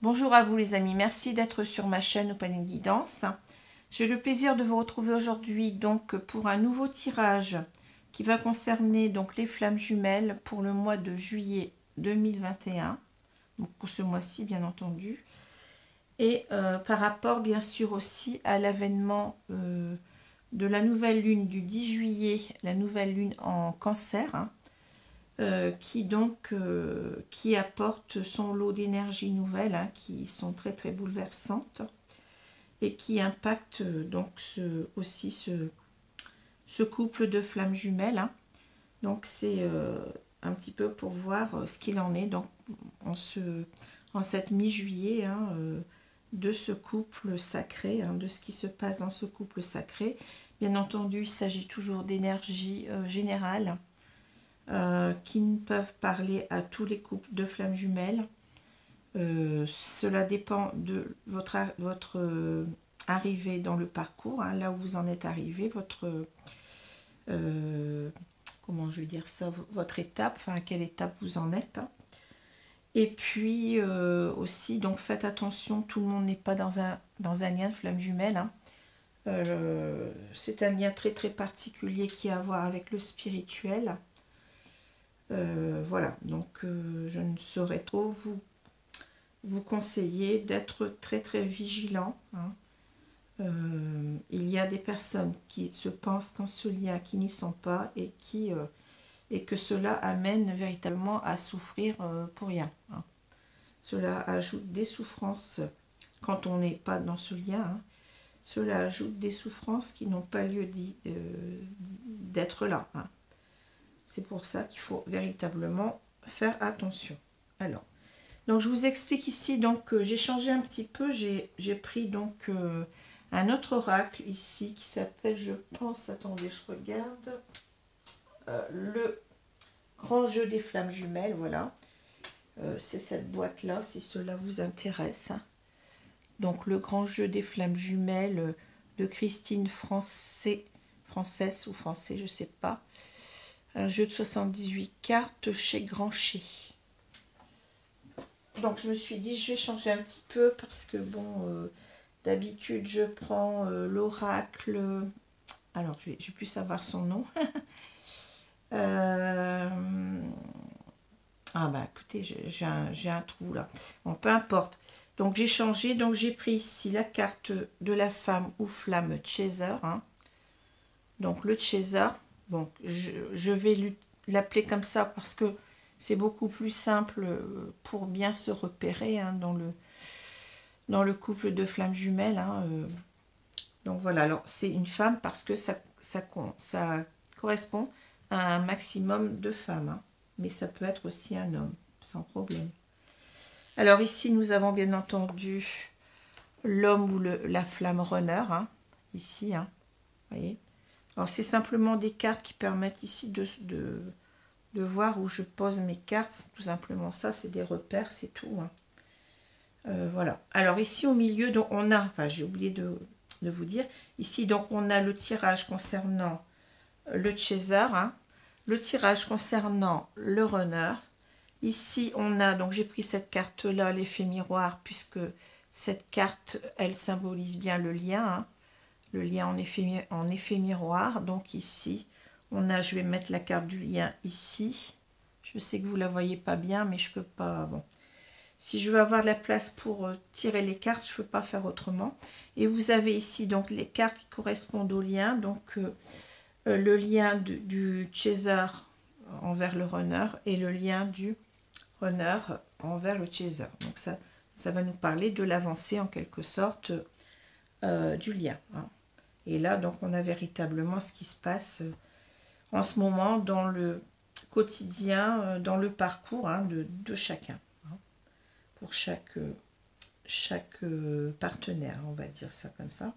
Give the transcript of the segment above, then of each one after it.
Bonjour à vous les amis, merci d'être sur ma chaîne Open Guidance. J'ai le plaisir de vous retrouver aujourd'hui donc pour un nouveau tirage qui va concerner donc les flammes jumelles pour le mois de juillet 2021, donc pour ce mois-ci bien entendu, et par rapport bien sûr aussi à l'avènement de la nouvelle lune du 10 juillet, la nouvelle lune en cancer, hein, qui apporte son lot d'énergie nouvelle, hein, qui sont très très bouleversantes et qui impactent donc aussi ce couple de flammes jumelles, hein. Donc c'est un petit peu pour voir ce qu'il en est donc en cette mi-juillet, hein, de ce couple sacré, hein, de ce qui se passe dans ce couple sacré. Bien entendu, il s'agit toujours d'énergie générale, qui ne peuvent parler à tous les couples de flammes jumelles. Cela dépend de votre arrivée dans le parcours, hein, là où vous en êtes arrivé, votre comment je vais dire ça, votre étape, enfin à quelle étape vous en êtes, hein. Et puis aussi, donc faites attention, tout le monde n'est pas dans un lien de flamme jumelle, hein. C'est un lien très très particulier qui a à voir avec le spirituel. Voilà, donc je ne saurais trop vous conseiller d'être très très vigilant, hein. Il y a des personnes qui se pensent dans ce lien, qui n'y sont pas et que cela amène véritablement à souffrir pour rien, hein. Cela ajoute des souffrances quand on n'est pas dans ce lien, hein. Cela ajoute des souffrances qui n'ont pas lieu d'être là, hein. C'est pour ça qu'il faut véritablement faire attention. Alors, donc je vous explique ici, donc j'ai changé un petit peu, j'ai pris donc un autre oracle ici qui s'appelle, je pense, attendez, je regarde, le grand jeu des flammes jumelles, voilà. C'est cette boîte-là, si cela vous intéresse. Donc le grand jeu des flammes jumelles de Christine française ou français, je sais pas. Un jeu de 78 cartes chez Grancher. Donc je me suis dit, je vais changer un petit peu parce que bon, d'habitude je prends l'oracle. Alors je vais plus savoir son nom. Ah bah écoutez, j'ai un trou là. Bon, peu importe. Donc j'ai changé, donc j'ai pris ici la carte de la femme ou flamme Chaser, hein. Donc le Chaser. Bon, je vais l'appeler comme ça parce que c'est beaucoup plus simple pour bien se repérer, hein, dans le couple de flammes jumelles, hein. Donc voilà, alors c'est une femme parce que ça correspond à un maximum de femmes, hein. Mais ça peut être aussi un homme, sans problème. Alors ici, nous avons bien entendu l'homme ou la flamme runner, hein, ici, hein, voyez. Alors c'est simplement des cartes qui permettent ici de voir où je pose mes cartes, tout simplement ça, c'est des repères, c'est tout, hein. Voilà. Alors ici au milieu, donc on a, enfin j'ai oublié de vous dire, ici donc on a le tirage concernant le chaser, hein, le tirage concernant le runner. Ici on a, donc j'ai pris cette carte là, l'effet miroir, puisque cette carte elle symbolise bien le lien, hein, le lien en effet miroir. Donc ici on a, je vais mettre la carte du lien ici. Je sais que vous la voyez pas bien, mais je peux pas, bon, si je veux avoir de la place pour tirer les cartes, je ne peux pas faire autrement. Et vous avez ici donc les cartes qui correspondent au lien. Donc le lien du chaser envers le runner et le lien du runner envers le chaser. Donc ça va nous parler de l'avancée en quelque sorte du lien, hein. Et là donc on a véritablement ce qui se passe en ce moment dans le quotidien, dans le parcours, hein, de chacun, hein, pour chaque partenaire, on va dire ça comme ça.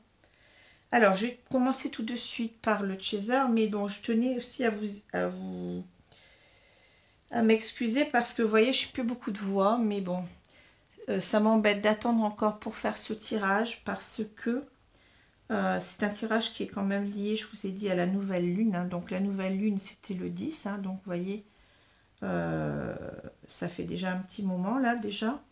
Alors, je vais commencer tout de suite par le chaser, mais bon, je tenais aussi à m'excuser parce que, vous voyez, je n'ai plus beaucoup de voix, mais bon, ça m'embête d'attendre encore pour faire ce tirage parce que c'est un tirage qui est quand même lié, je vous ai dit, à la nouvelle lune, hein. Donc, la nouvelle lune, c'était le 10, hein, donc, vous voyez, ça fait déjà un petit moment, là, déjà.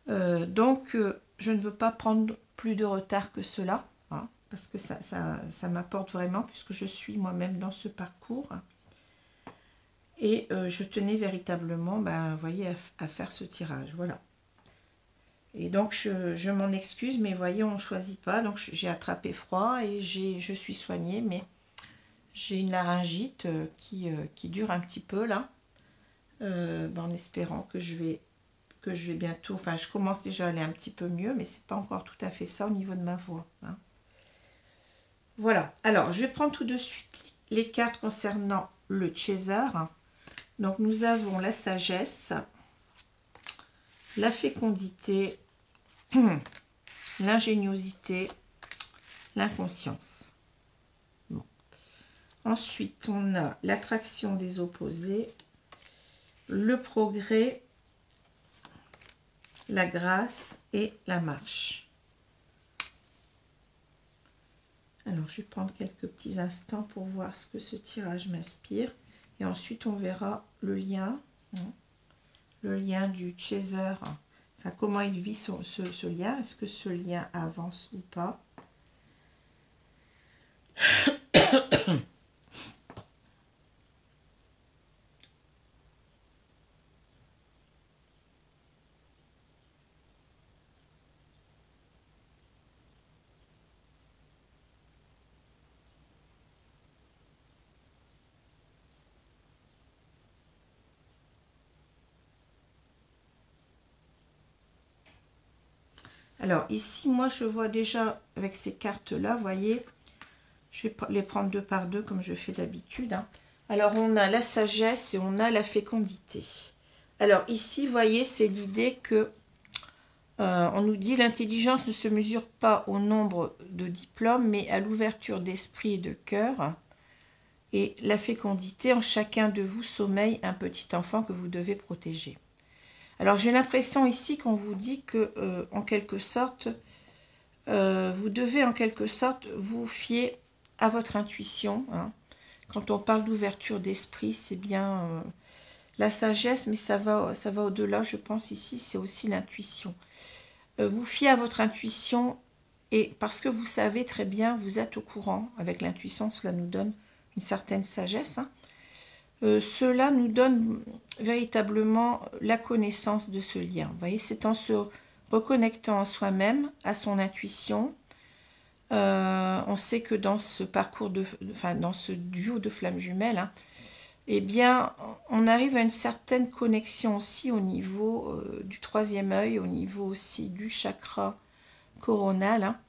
Donc, je ne veux pas prendre plus de retard que cela, hein, parce que ça m'apporte vraiment, puisque je suis moi-même dans ce parcours. Et je tenais véritablement, ben, vous voyez, à faire ce tirage, voilà. Et donc, je m'en excuse, mais vous voyez, on ne choisit pas. Donc, j'ai attrapé froid et je suis soignée, mais j'ai une laryngite qui dure un petit peu, là, ben, en espérant que je vais bientôt... Enfin, je commence déjà à aller un petit peu mieux, mais c'est pas encore tout à fait ça au niveau de ma voix, hein. Voilà. Alors, je vais prendre tout de suite les cartes concernant le Chaser. Donc, nous avons la sagesse, la fécondité, l'ingéniosité, l'inconscience. Bon. Ensuite, on a l'attraction des opposés, le progrès, la grâce et la marche. Alors, je vais prendre quelques petits instants pour voir ce que ce tirage m'inspire. Et ensuite, on verra le lien, hein, le lien du Chaser. Enfin, comment il vit ce lien. Est-ce que ce lien avance ou pas? Alors ici, moi, je vois déjà avec ces cartes-là, vous voyez, je vais les prendre deux par deux comme je fais d'habitude, hein. Alors, on a la sagesse et on a la fécondité. Alors ici, vous voyez, c'est l'idée que on nous dit l'intelligence ne se mesure pas au nombre de diplômes, mais à l'ouverture d'esprit et de cœur. Et la fécondité, en chacun de vous sommeille un petit enfant que vous devez protéger. Alors j'ai l'impression ici qu'on vous dit que, en quelque sorte, vous devez en quelque sorte vous fier à votre intuition, hein. Quand on parle d'ouverture d'esprit, c'est bien la sagesse, mais ça va au-delà, je pense ici, c'est aussi l'intuition. Vous fiez à votre intuition, et parce que vous savez très bien, vous êtes au courant, avec l'intuition, cela nous donne une certaine sagesse, hein. Cela nous donne véritablement la connaissance de ce lien. Vous voyez, c'est en se reconnectant à soi-même, à son intuition. On sait que dans ce parcours, dans ce duo de flammes jumelles, hein, eh bien, on arrive à une certaine connexion aussi au niveau du troisième œil, au niveau aussi du chakra coronal, hein.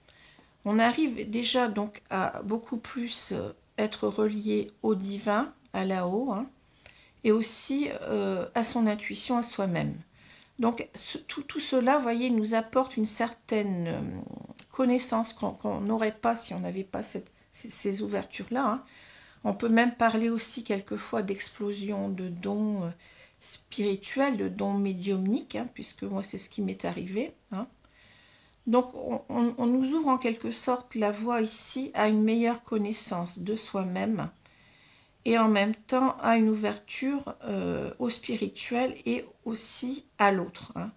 On arrive déjà donc à beaucoup plus être relié au divin, à là-haut, hein, et aussi à son intuition, à soi-même. Donc tout cela, vous voyez, nous apporte une certaine connaissance qu'on n'aurait pas si on n'avait pas ces ouvertures-là, hein. On peut même parler aussi quelquefois d'explosion de dons spirituels, de dons médiumniques, hein, puisque moi c'est ce qui m'est arrivé, hein. Donc on nous ouvre en quelque sorte la voie ici à une meilleure connaissance de soi-même et en même temps à une ouverture au spirituel et aussi à l'autre, hein.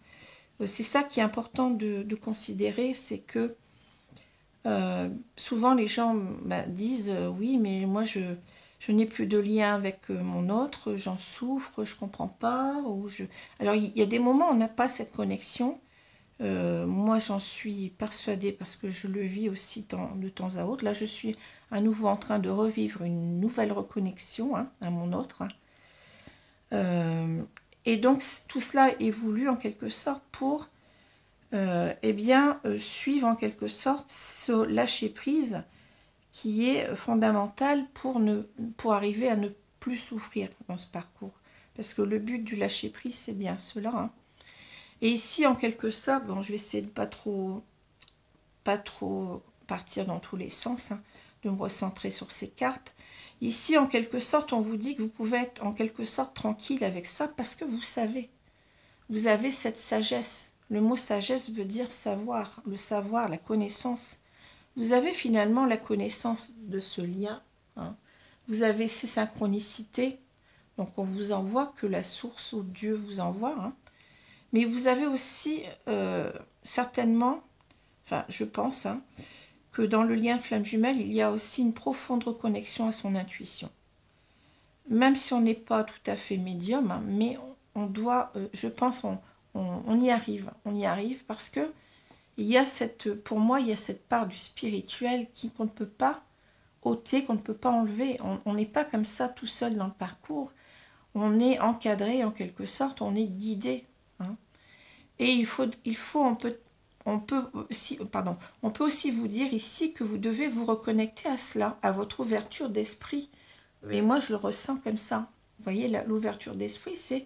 C'est ça qui est important de considérer, c'est que souvent les gens disent oui, mais moi je n'ai plus de lien avec mon autre, j'en souffre, je comprends pas. Alors il y a des moments où on n'a pas cette connexion. Moi j'en suis persuadée parce que je le vis aussi de temps à autre. Là je suis à nouveau en train de revivre une nouvelle reconnexion, hein, à mon autre, hein. Et donc tout cela est voulu en quelque sorte pour suivre en quelque sorte ce lâcher prise qui est fondamental pour arriver à ne plus souffrir dans ce parcours. Parce que le but du lâcher prise, c'est bien cela, hein. Et ici, en quelque sorte, bon, je vais essayer de pas trop partir dans tous les sens, hein, de me recentrer sur ces cartes. Ici, en quelque sorte, on vous dit que vous pouvez être en quelque sorte tranquille avec ça parce que vous savez. Vous avez cette sagesse. Le mot sagesse veut dire savoir, le savoir, la connaissance. Vous avez finalement la connaissance de ce lien, hein. Vous avez ces synchronicités. Donc on vous envoie que la source ou Dieu vous envoie, hein. Mais vous avez aussi certainement, enfin je pense, hein, que dans le lien flamme jumelle, il y a aussi une profonde reconnexion à son intuition. Même si on n'est pas tout à fait médium, hein, mais on doit, je pense, on y arrive. On y arrive parce que il y a pour moi, il y a cette part du spirituel qu'on ne peut pas ôter, qu'on ne peut pas enlever. On n'est pas comme ça tout seul dans le parcours. On est encadré en quelque sorte, on est guidé. Hein. Et on peut aussi vous dire ici que vous devez vous reconnecter à cela, à votre ouverture d'esprit. Et moi, je le ressens comme ça. Vous voyez, l'ouverture d'esprit, c'est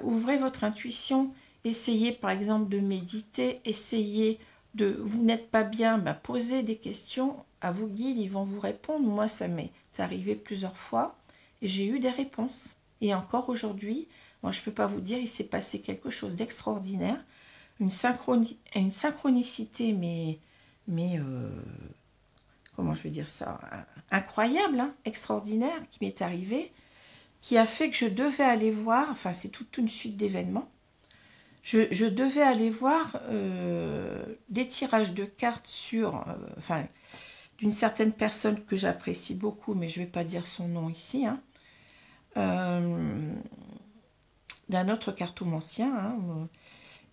ouvrez votre intuition. Essayez, par exemple, de méditer. Essayez de... Vous n'êtes pas bien, posez des questions à vos guides. Ils vont vous répondre. Moi, ça m'est arrivé plusieurs fois. Et j'ai eu des réponses. Et encore aujourd'hui, moi, je ne peux pas vous dire, il s'est passé quelque chose d'extraordinaire. Une synchronicité, mais comment je vais dire ça, incroyable, hein, extraordinaire, qui m'est arrivée, qui a fait que je devais aller voir, enfin c'est toute une suite d'événements, je devais aller voir des tirages de cartes sur, d'une certaine personne que j'apprécie beaucoup, mais je ne vais pas dire son nom ici, hein, d'un autre cartomancien, hein,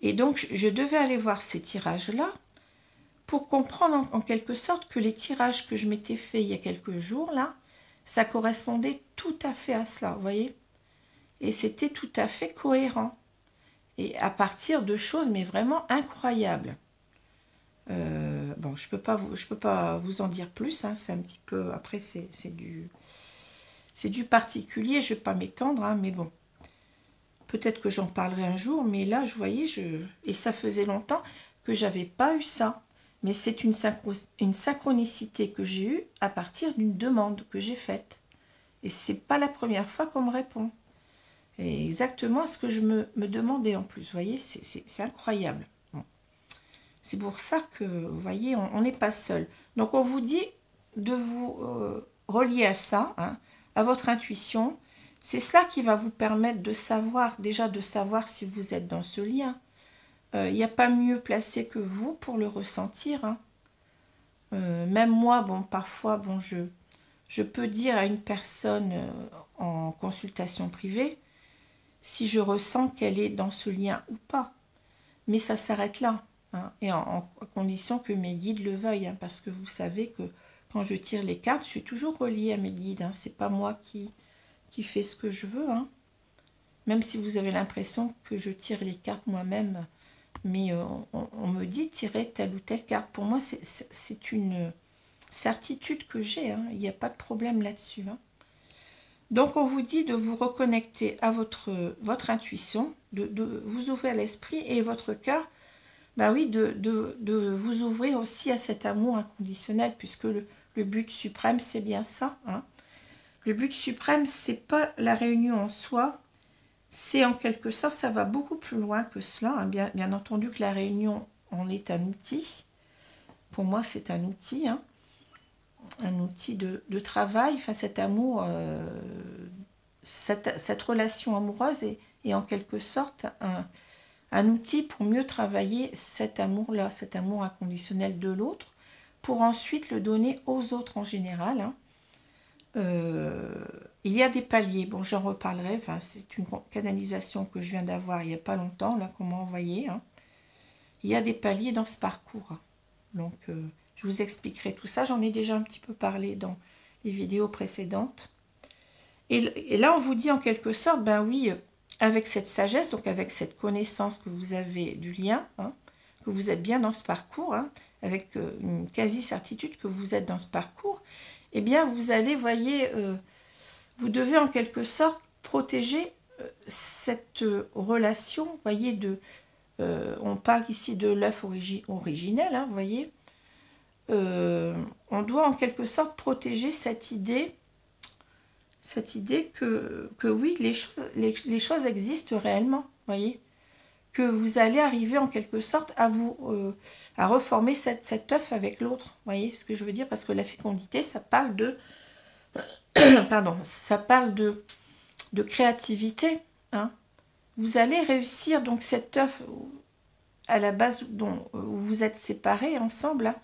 et donc je devais aller voir ces tirages-là, pour comprendre en quelque sorte que les tirages que je m'étais fait il y a quelques jours, là, ça correspondait tout à fait à cela, vous voyez. Et c'était tout à fait cohérent. Et à partir de choses, mais vraiment incroyables. Bon, je peux pas vous en dire plus, hein, c'est un petit peu... Après, c'est du particulier, je ne vais pas m'étendre, hein, mais bon. Peut-être que j'en parlerai un jour, mais là, je voyais, et ça faisait longtemps que j'avais pas eu ça. Mais c'est une synchronicité que j'ai eue à partir d'une demande que j'ai faite. Et c'est pas la première fois qu'on me répond. Et exactement ce que je me demandais en plus. Vous voyez, c'est incroyable. Bon. C'est pour ça que, vous voyez, on n'est pas seul. Donc on vous dit de vous relier à ça, hein, à votre intuition. C'est cela qui va vous permettre de savoir, déjà de savoir si vous êtes dans ce lien. Il n'y a pas mieux placé que vous pour le ressentir. Hein. Même moi, bon, parfois, bon, je peux dire à une personne en consultation privée si je ressens qu'elle est dans ce lien ou pas. Mais ça s'arrête là. Hein, et en condition que mes guides le veuillent. Hein, parce que vous savez que quand je tire les cartes, je suis toujours reliée à mes guides. Hein, c'est pas moi qui fais ce que je veux. Hein. Même si vous avez l'impression que je tire les cartes moi-même. Mais on me dit tirer telle ou telle carte. Pour moi, c'est une certitude que j'ai. Hein. Il n'y a pas de problème là-dessus. Hein. Donc, on vous dit de vous reconnecter à votre intuition, de vous ouvrir l'esprit et votre cœur. Bah oui, de vous ouvrir aussi à cet amour inconditionnel, puisque le but suprême, c'est bien ça. Hein. Le but suprême, c'est pas la réunion en soi. C'est en quelque sorte, ça va beaucoup plus loin que cela. Hein. Bien entendu que la réunion en est un outil. Pour moi, c'est un outil. Hein. Un outil de travail. Enfin, cet amour, cette relation amoureuse est en quelque sorte un outil pour mieux travailler cet amour-là, cet amour inconditionnel de l'autre, pour ensuite le donner aux autres en général. Hein. Il y a des paliers, bon j'en reparlerai, enfin, c'est une canalisation que je viens d'avoir il n'y a pas longtemps, là qu'on m'a envoyé. Hein. Il y a des paliers dans ce parcours. Hein. Donc je vous expliquerai tout ça, j'en ai déjà un petit peu parlé dans les vidéos précédentes. Et là on vous dit en quelque sorte, ben oui, avec cette sagesse, donc avec cette connaissance que vous avez du lien, hein, que vous êtes bien dans ce parcours, hein, avec une quasi-certitude que vous êtes dans ce parcours, eh bien, vous allez, voyez, vous devez en quelque sorte protéger cette relation, voyez, on parle ici de l'œuf originel, hein, voyez, on doit en quelque sorte protéger cette idée que oui, les choses existent réellement, voyez, que vous allez arriver en quelque sorte à reformer cet œuf avec l'autre, voyez ce que je veux dire, parce que la fécondité, ça parle de pardon, ça parle de créativité, hein, vous allez réussir, donc cette œuvre à la base dont vous êtes séparés ensemble, hein,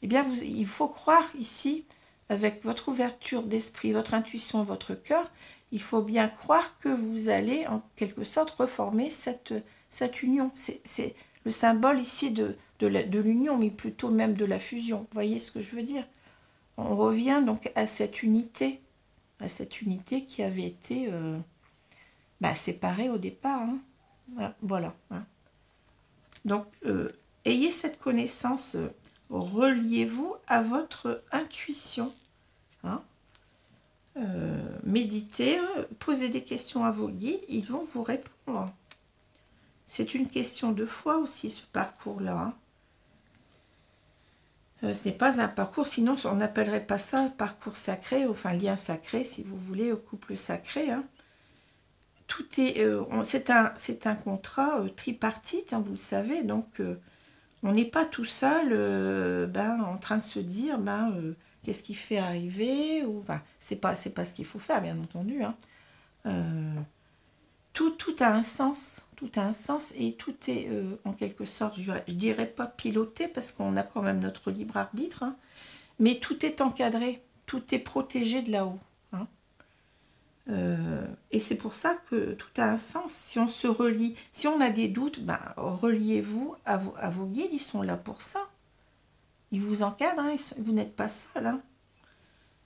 eh bien il faut croire ici, avec votre ouverture d'esprit, votre intuition, votre cœur, il faut bien croire que vous allez en quelque sorte reformer cette union. C'est le symbole ici de l'union, mais plutôt même de la fusion. Vous voyez ce que je veux dire? On revient donc à cette unité qui avait été séparée au départ. Hein. Voilà. Hein. Donc, ayez cette connaissance, reliez-vous à votre intuition. Hein. Méditez, posez des questions à vos guides, ils vont vous répondre. C'est une question de foi aussi, ce parcours-là. Hein. Ce n'est pas un parcours, sinon on n'appellerait pas ça parcours sacré, enfin lien sacré, si vous voulez, au couple sacré. Hein. Tout est, c'est un contrat tripartite, hein, vous le savez, donc on n'est pas tout seul en train de se dire qu'est-ce qui fait arriver, ou enfin, c'est pas ce qu'il faut faire, bien entendu. Hein. Tout a un sens, et tout est en quelque sorte, je dirais pas piloté, parce qu'on a quand même notre libre arbitre, hein, mais tout est encadré, tout est protégé de là-haut. Hein. Et c'est pour ça que tout a un sens. Si on se relie, si on a des doutes, reliez-vous à vos guides, ils sont là pour ça. Ils vous encadrent, hein, vous n'êtes pas seul. Hein.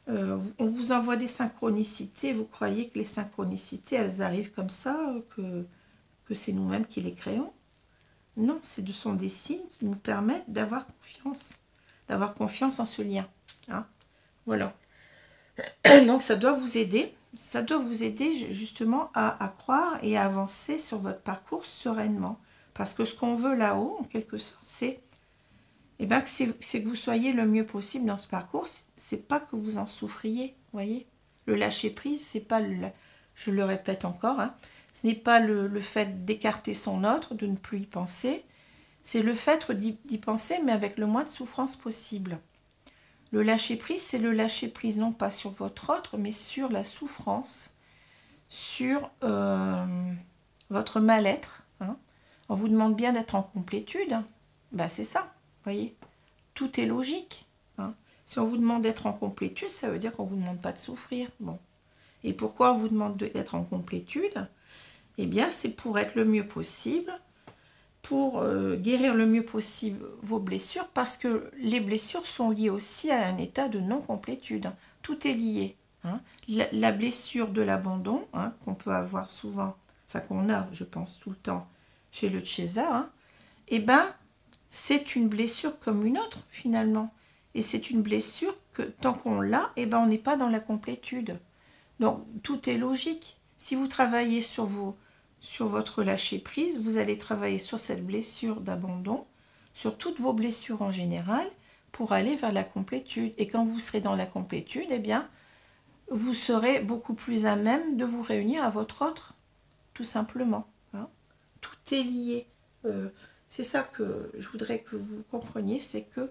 On vous envoie des synchronicités, vous croyez que les synchronicités, elles arrivent comme ça, que c'est nous-mêmes qui les créons? Non, ce sont des signes qui nous permettent d'avoir confiance en ce lien. Hein. Voilà. Donc ça doit vous aider. Ça doit vous aider justement à croire et à avancer sur votre parcours sereinement. Parce que ce qu'on veut là-haut, en quelque sorte, c'est que vous soyez le mieux possible dans ce parcours. C'est pas que vous en souffriez, voyez. Le lâcher-prise, c'est pas je le répète encore, hein, ce n'est pas le fait d'écarter son autre, de ne plus y penser. C'est le fait d'y penser, mais avec le moins de souffrance possible. Le lâcher-prise, c'est le lâcher-prise non pas sur votre autre, mais sur la souffrance, sur votre mal-être. Hein. On vous demande bien d'être en complétude. Hein. C'est ça, voyez. Tout est logique. Hein. Si on vous demande d'être en complétude, ça veut dire qu'on ne vous demande pas de souffrir. Bon. Et pourquoi on vous demande d'être en complétude? Eh bien, c'est pour être le mieux possible, pour guérir le mieux possible vos blessures, parce que les blessures sont liées aussi à un état de non-complétude. Tout est lié. Hein. La blessure de l'abandon, hein, qu'on peut avoir souvent, enfin qu'on a, je pense, tout le temps chez le Chesa, hein, c'est une blessure comme une autre, finalement. Et c'est une blessure que, tant qu'on l'a, on n'est pas dans la complétude. Donc, tout est logique. Si vous travaillez sur votre lâcher-prise, vous allez travailler sur cette blessure d'abandon, sur toutes vos blessures en général, pour aller vers la complétude. Et quand vous serez dans la complétude, vous serez beaucoup plus à même de vous réunir à votre autre, tout simplement. Hein. Tout est lié. C'est ça que je voudrais que vous compreniez, c'est que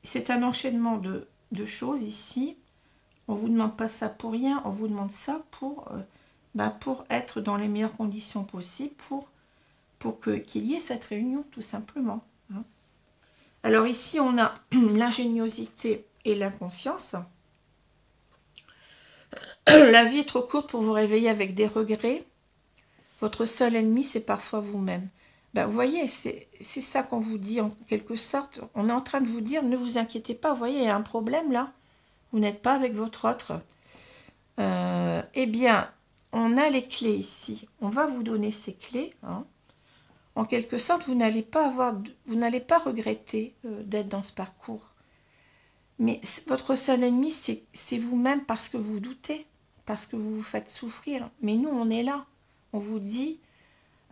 c'est un enchaînement de choses ici. On ne vous demande pas ça pour rien, on vous demande ça pour être dans les meilleures conditions possibles, pour qu'il y ait cette réunion, tout simplement. Hein. Alors ici, on a l'ingéniosité et l'inconscience. La vie est trop courte pour vous réveiller avec des regrets. Votre seul ennemi, c'est parfois vous-même. Vous voyez, c'est ça qu'on vous dit en quelque sorte. On est en train de vous dire, ne vous inquiétez pas, vous voyez, il y a un problème là. Vous n'êtes pas avec votre autre. On a les clés ici. On va vous donner ces clés. Hein. En quelque sorte, vous n'allez pas regretter d'être dans ce parcours. Mais votre seul ennemi, c'est vous-même, parce que vous doutez, parce que vous vous faites souffrir. Mais nous, on est là. On vous dit,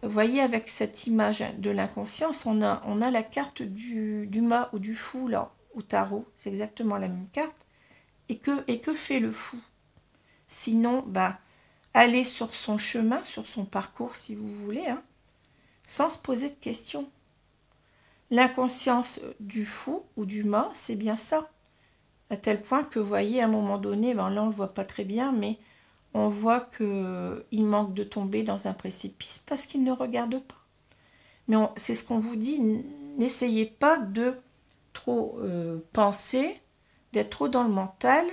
vous voyez, avec cette image de l'inconscience, on a la carte du mât ou du fou là, au tarot. C'est exactement la même carte. Et que fait le fou? Sinon, aller sur son chemin, sur son parcours, si vous voulez, hein, sans se poser de questions. L'inconscience du fou ou du mât, c'est bien ça. À tel point que, vous voyez, à un moment donné, là on ne le voit pas très bien, mais on voit qu'il manque de tomber dans un précipice parce qu'il ne regarde pas. Mais c'est ce qu'on vous dit, n'essayez pas de trop penser, d'être trop dans le mental,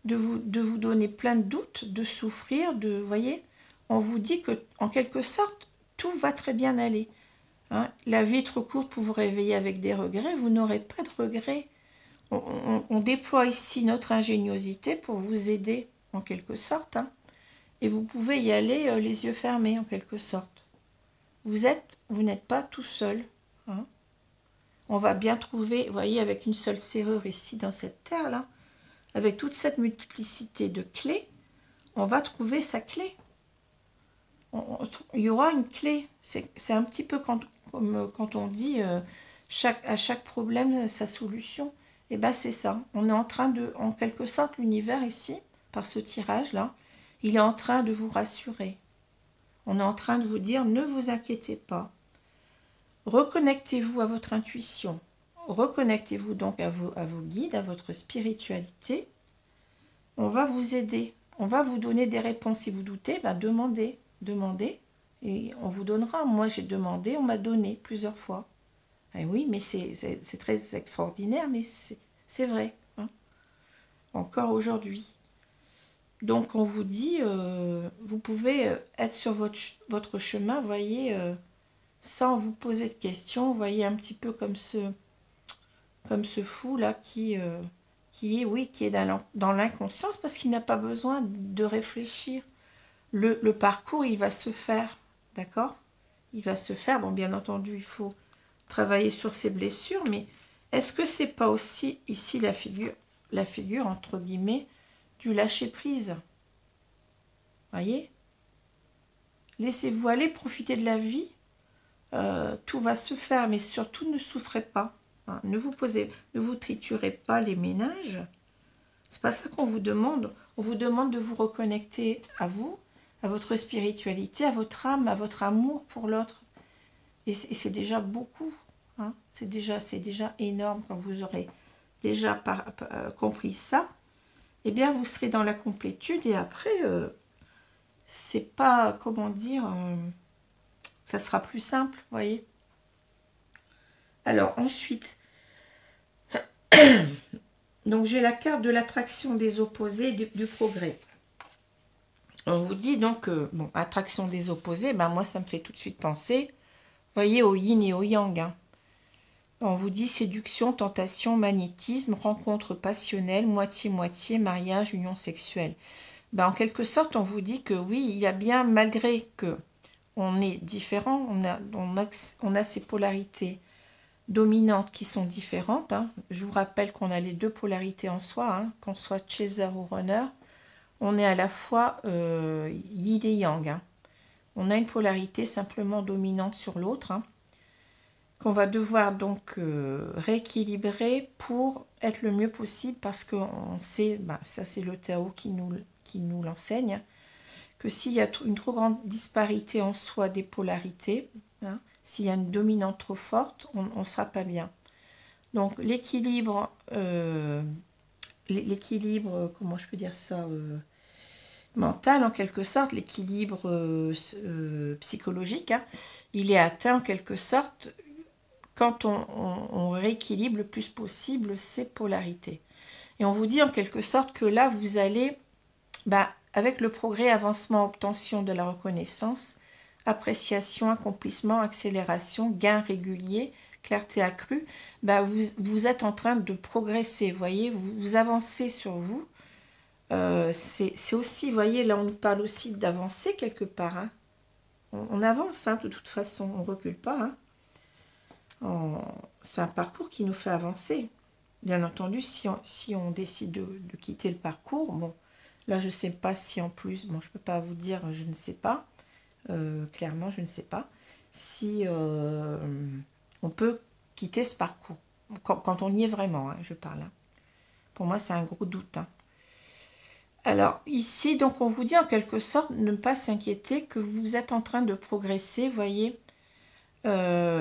de vous donner plein de doutes, de souffrir, vous voyez, on vous dit que en quelque sorte, tout va très bien aller. Hein, la vie est trop courte pour vous réveiller avec des regrets, vous n'aurez pas de regrets. On déploie ici notre ingéniosité pour vous aider, en quelque sorte, hein, et vous pouvez y aller les yeux fermés, en quelque sorte. Vous n'êtes pas tout seul. Hein. On va bien trouver, vous voyez, avec une seule serrure ici, dans cette terre-là, avec toute cette multiplicité de clés, on va trouver sa clé. Il y aura une clé. C'est un petit peu comme quand on dit à chaque problème sa solution. Et bien c'est ça. On est en train de, en quelque sorte, l'univers ici, par ce tirage-là, il est en train de vous rassurer. On est en train de vous dire, ne vous inquiétez pas. Reconnectez-vous à votre intuition. Reconnectez-vous donc à vos guides, à votre spiritualité. On va vous aider. On va vous donner des réponses. Si vous doutez, ben demandez. Demandez et on vous donnera. Moi, j'ai demandé, on m'a donné plusieurs fois. Et oui, mais c'est très extraordinaire, mais c'est vrai. Hein. Encore aujourd'hui. Donc, on vous dit, vous pouvez être sur votre chemin, vous voyez, sans vous poser de questions. Vous voyez, un petit peu comme ce fou-là qui est dans l'inconscience parce qu'il n'a pas besoin de réfléchir. Le parcours, il va se faire, d'accord? Il va se faire. Bon, bien entendu, il faut travailler sur ses blessures, mais est-ce que c'est pas aussi ici la figure entre guillemets du lâcher prise? Voyez? Laissez-vous aller, profiter de la vie. Tout va se faire, mais surtout ne souffrez pas. Hein. Ne vous triturez pas les ménages. C'est pas ça qu'on vous demande. On vous demande de vous reconnecter à vous, à votre spiritualité, à votre âme, à votre amour pour l'autre. Et c'est déjà beaucoup. Hein. C'est déjà énorme quand vous aurez déjà compris ça. Eh bien, vous serez dans la complétude et après, c'est pas, comment dire, ça sera plus simple, vous voyez. Alors, ensuite, donc j'ai la carte de l'attraction des opposés et du progrès. On vous dit donc, bon, attraction des opposés, ben moi ça me fait tout de suite penser, vous voyez, au yin et au yang. Hein. On vous dit séduction, tentation, magnétisme, rencontre passionnelle, moitié-moitié, mariage, union sexuelle. Ben, en quelque sorte, on vous dit que oui, il y a bien, malgré que on est différent, on a ces polarités dominantes qui sont différentes. Hein. Je vous rappelle qu'on a les deux polarités en soi, hein, qu'on soit chaser ou runner. On est à la fois yin et yang. Hein. On a une polarité simplement dominante sur l'autre, hein, qu'on va devoir donc rééquilibrer pour être le mieux possible, parce qu'on sait, bah, ça c'est le Tao qui nous l'enseigne, que s'il y a une trop grande disparité en soi des polarités, hein, s'il y a une dominante trop forte, on ne sera pas bien. Donc l'équilibre, comment je peux dire ça, mental en quelque sorte, l'équilibre psychologique, hein, il est atteint en quelque sorte quand on rééquilibre le plus possible ces polarités. Et on vous dit en quelque sorte que là, vous allez, bah, avec le progrès, avancement, obtention de la reconnaissance, appréciation, accomplissement, accélération, gain régulier, clarté accrue, bah, vous êtes en train de progresser, voyez, vous avancez sur vous. C'est aussi, vous voyez, là on nous parle aussi d'avancer quelque part. Hein. On avance, hein, de toute façon, on ne recule pas. Hein. C'est un parcours qui nous fait avancer. Bien entendu, si on décide de quitter le parcours, bon, là je ne sais pas si en plus, bon, je ne peux pas vous dire, je ne sais pas, clairement je ne sais pas, si on peut quitter ce parcours, quand on y est vraiment, hein, je parle. Hein. Pour moi c'est un gros doute. Hein. Alors ici, donc on vous dit en quelque sorte ne pas s'inquiéter, que vous êtes en train de progresser, voyez,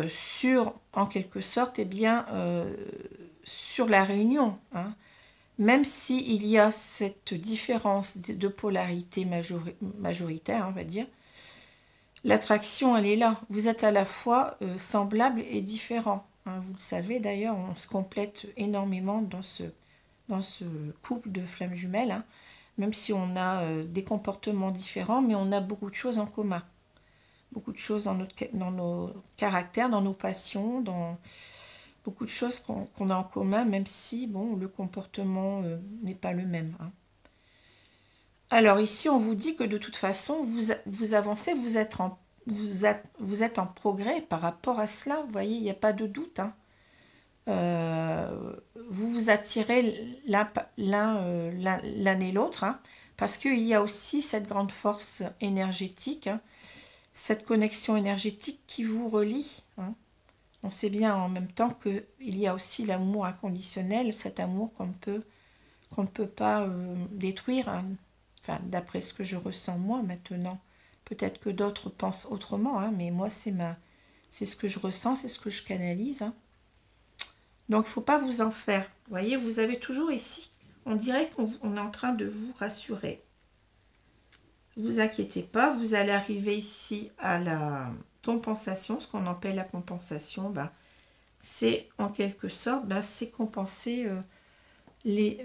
sur, en quelque sorte, eh bien, sur la réunion. Hein. même s'il y a cette différence de polarité majoritaire, on va dire, l'attraction, elle est là. Vous êtes à la fois semblable et différent. Hein. Vous le savez d'ailleurs, on se complète énormément dans ce couple de flammes jumelles. Hein. Même si on a des comportements différents, mais on a beaucoup de choses en commun. Beaucoup de choses dans nos caractères, dans nos passions, dans beaucoup de choses qu'on a en commun, même si bon, le comportement n'est pas le même. Hein. Alors ici, on vous dit que de toute façon, vous avancez, vous êtes en progrès par rapport à cela. Vous voyez, il n'y a pas de doute. Hein. Vous vous attirez l'un et l'autre, hein, parce qu'il y a aussi cette grande force énergétique, hein, cette connexion énergétique qui vous relie. Hein. On sait bien en même temps qu'il y a aussi l'amour inconditionnel, cet amour qu'on ne peut pas détruire, hein. Enfin, d'après ce que je ressens moi maintenant. Peut-être que d'autres pensent autrement, hein, mais moi c'est ce que je ressens, c'est ce que je canalise. Hein. Donc il ne faut pas vous en faire. Vous voyez, vous avez toujours ici, on dirait qu'on est en train de vous rassurer. Ne vous inquiétez pas, vous allez arriver ici à la compensation. Ce qu'on appelle la compensation, ben, c'est en quelque sorte, ben, c'est compenser les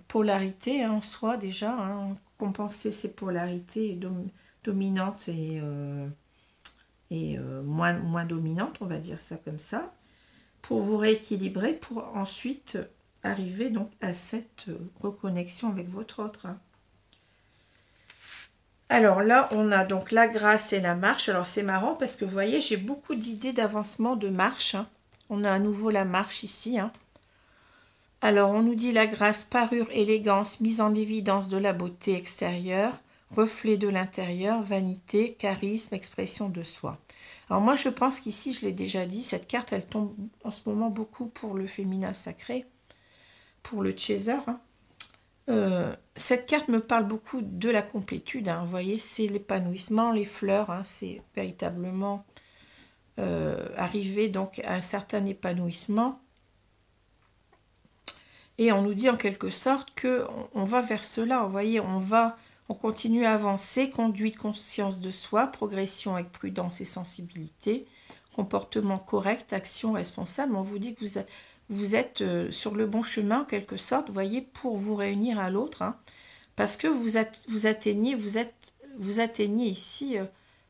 polarités, hein, en soi déjà, hein, compenser ces polarités dominantes et moins dominantes, on va dire ça comme ça, pour vous rééquilibrer, pour ensuite arriver donc à cette reconnexion avec votre autre. Hein. Alors là, on a donc la grâce et la marche. Alors c'est marrant parce que vous voyez, j'ai beaucoup d'idées d'avancement de marche. Hein. On a à nouveau la marche ici. Hein. Alors on nous dit la grâce, parure, élégance, mise en évidence de la beauté extérieure, reflet de l'intérieur, vanité, charisme, expression de soi. Alors moi je pense qu'ici, je l'ai déjà dit, cette carte elle tombe en ce moment beaucoup pour le féminin sacré, pour le chaser. Hein. Cette carte me parle beaucoup de la complétude. Hein. Vous voyez, c'est l'épanouissement, les fleurs, hein, c'est véritablement arriver donc à un certain épanouissement. Et on nous dit en quelque sorte que on va vers cela. Vous voyez, on continue à avancer, conduite, conscience de soi, progression avec prudence et sensibilité, comportement correct, action responsable. On vous dit que vous êtes sur le bon chemin en quelque sorte, vous voyez, pour vous réunir à l'autre, hein, parce que vous atteignez ici,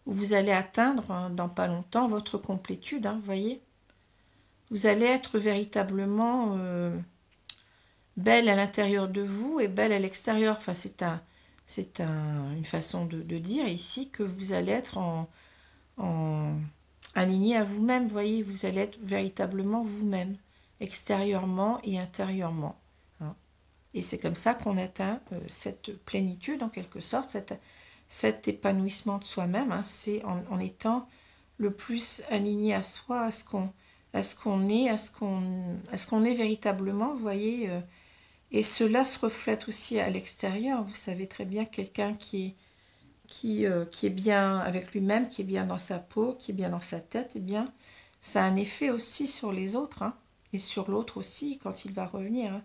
où vous allez atteindre hein, dans pas longtemps votre complétude, hein, vous voyez. Vous allez être véritablement belle à l'intérieur de vous et belle à l'extérieur. Enfin, c'est une façon de dire ici que vous allez être aligné à vous-même, vous voyez, vous allez être véritablement vous-même, extérieurement et intérieurement. Hein. Et c'est comme ça qu'on atteint cette plénitude, en quelque sorte, cet épanouissement de soi-même. Hein. C'est en étant le plus aligné à soi, à ce qu'on est véritablement, vous voyez, et cela se reflète aussi à l'extérieur. Vous savez très bien, quelqu'un qui est bien avec lui-même, qui est bien dans sa peau, qui est bien dans sa tête, eh bien, ça a un effet aussi sur les autres, hein, et sur l'autre aussi, quand il va revenir. Hein.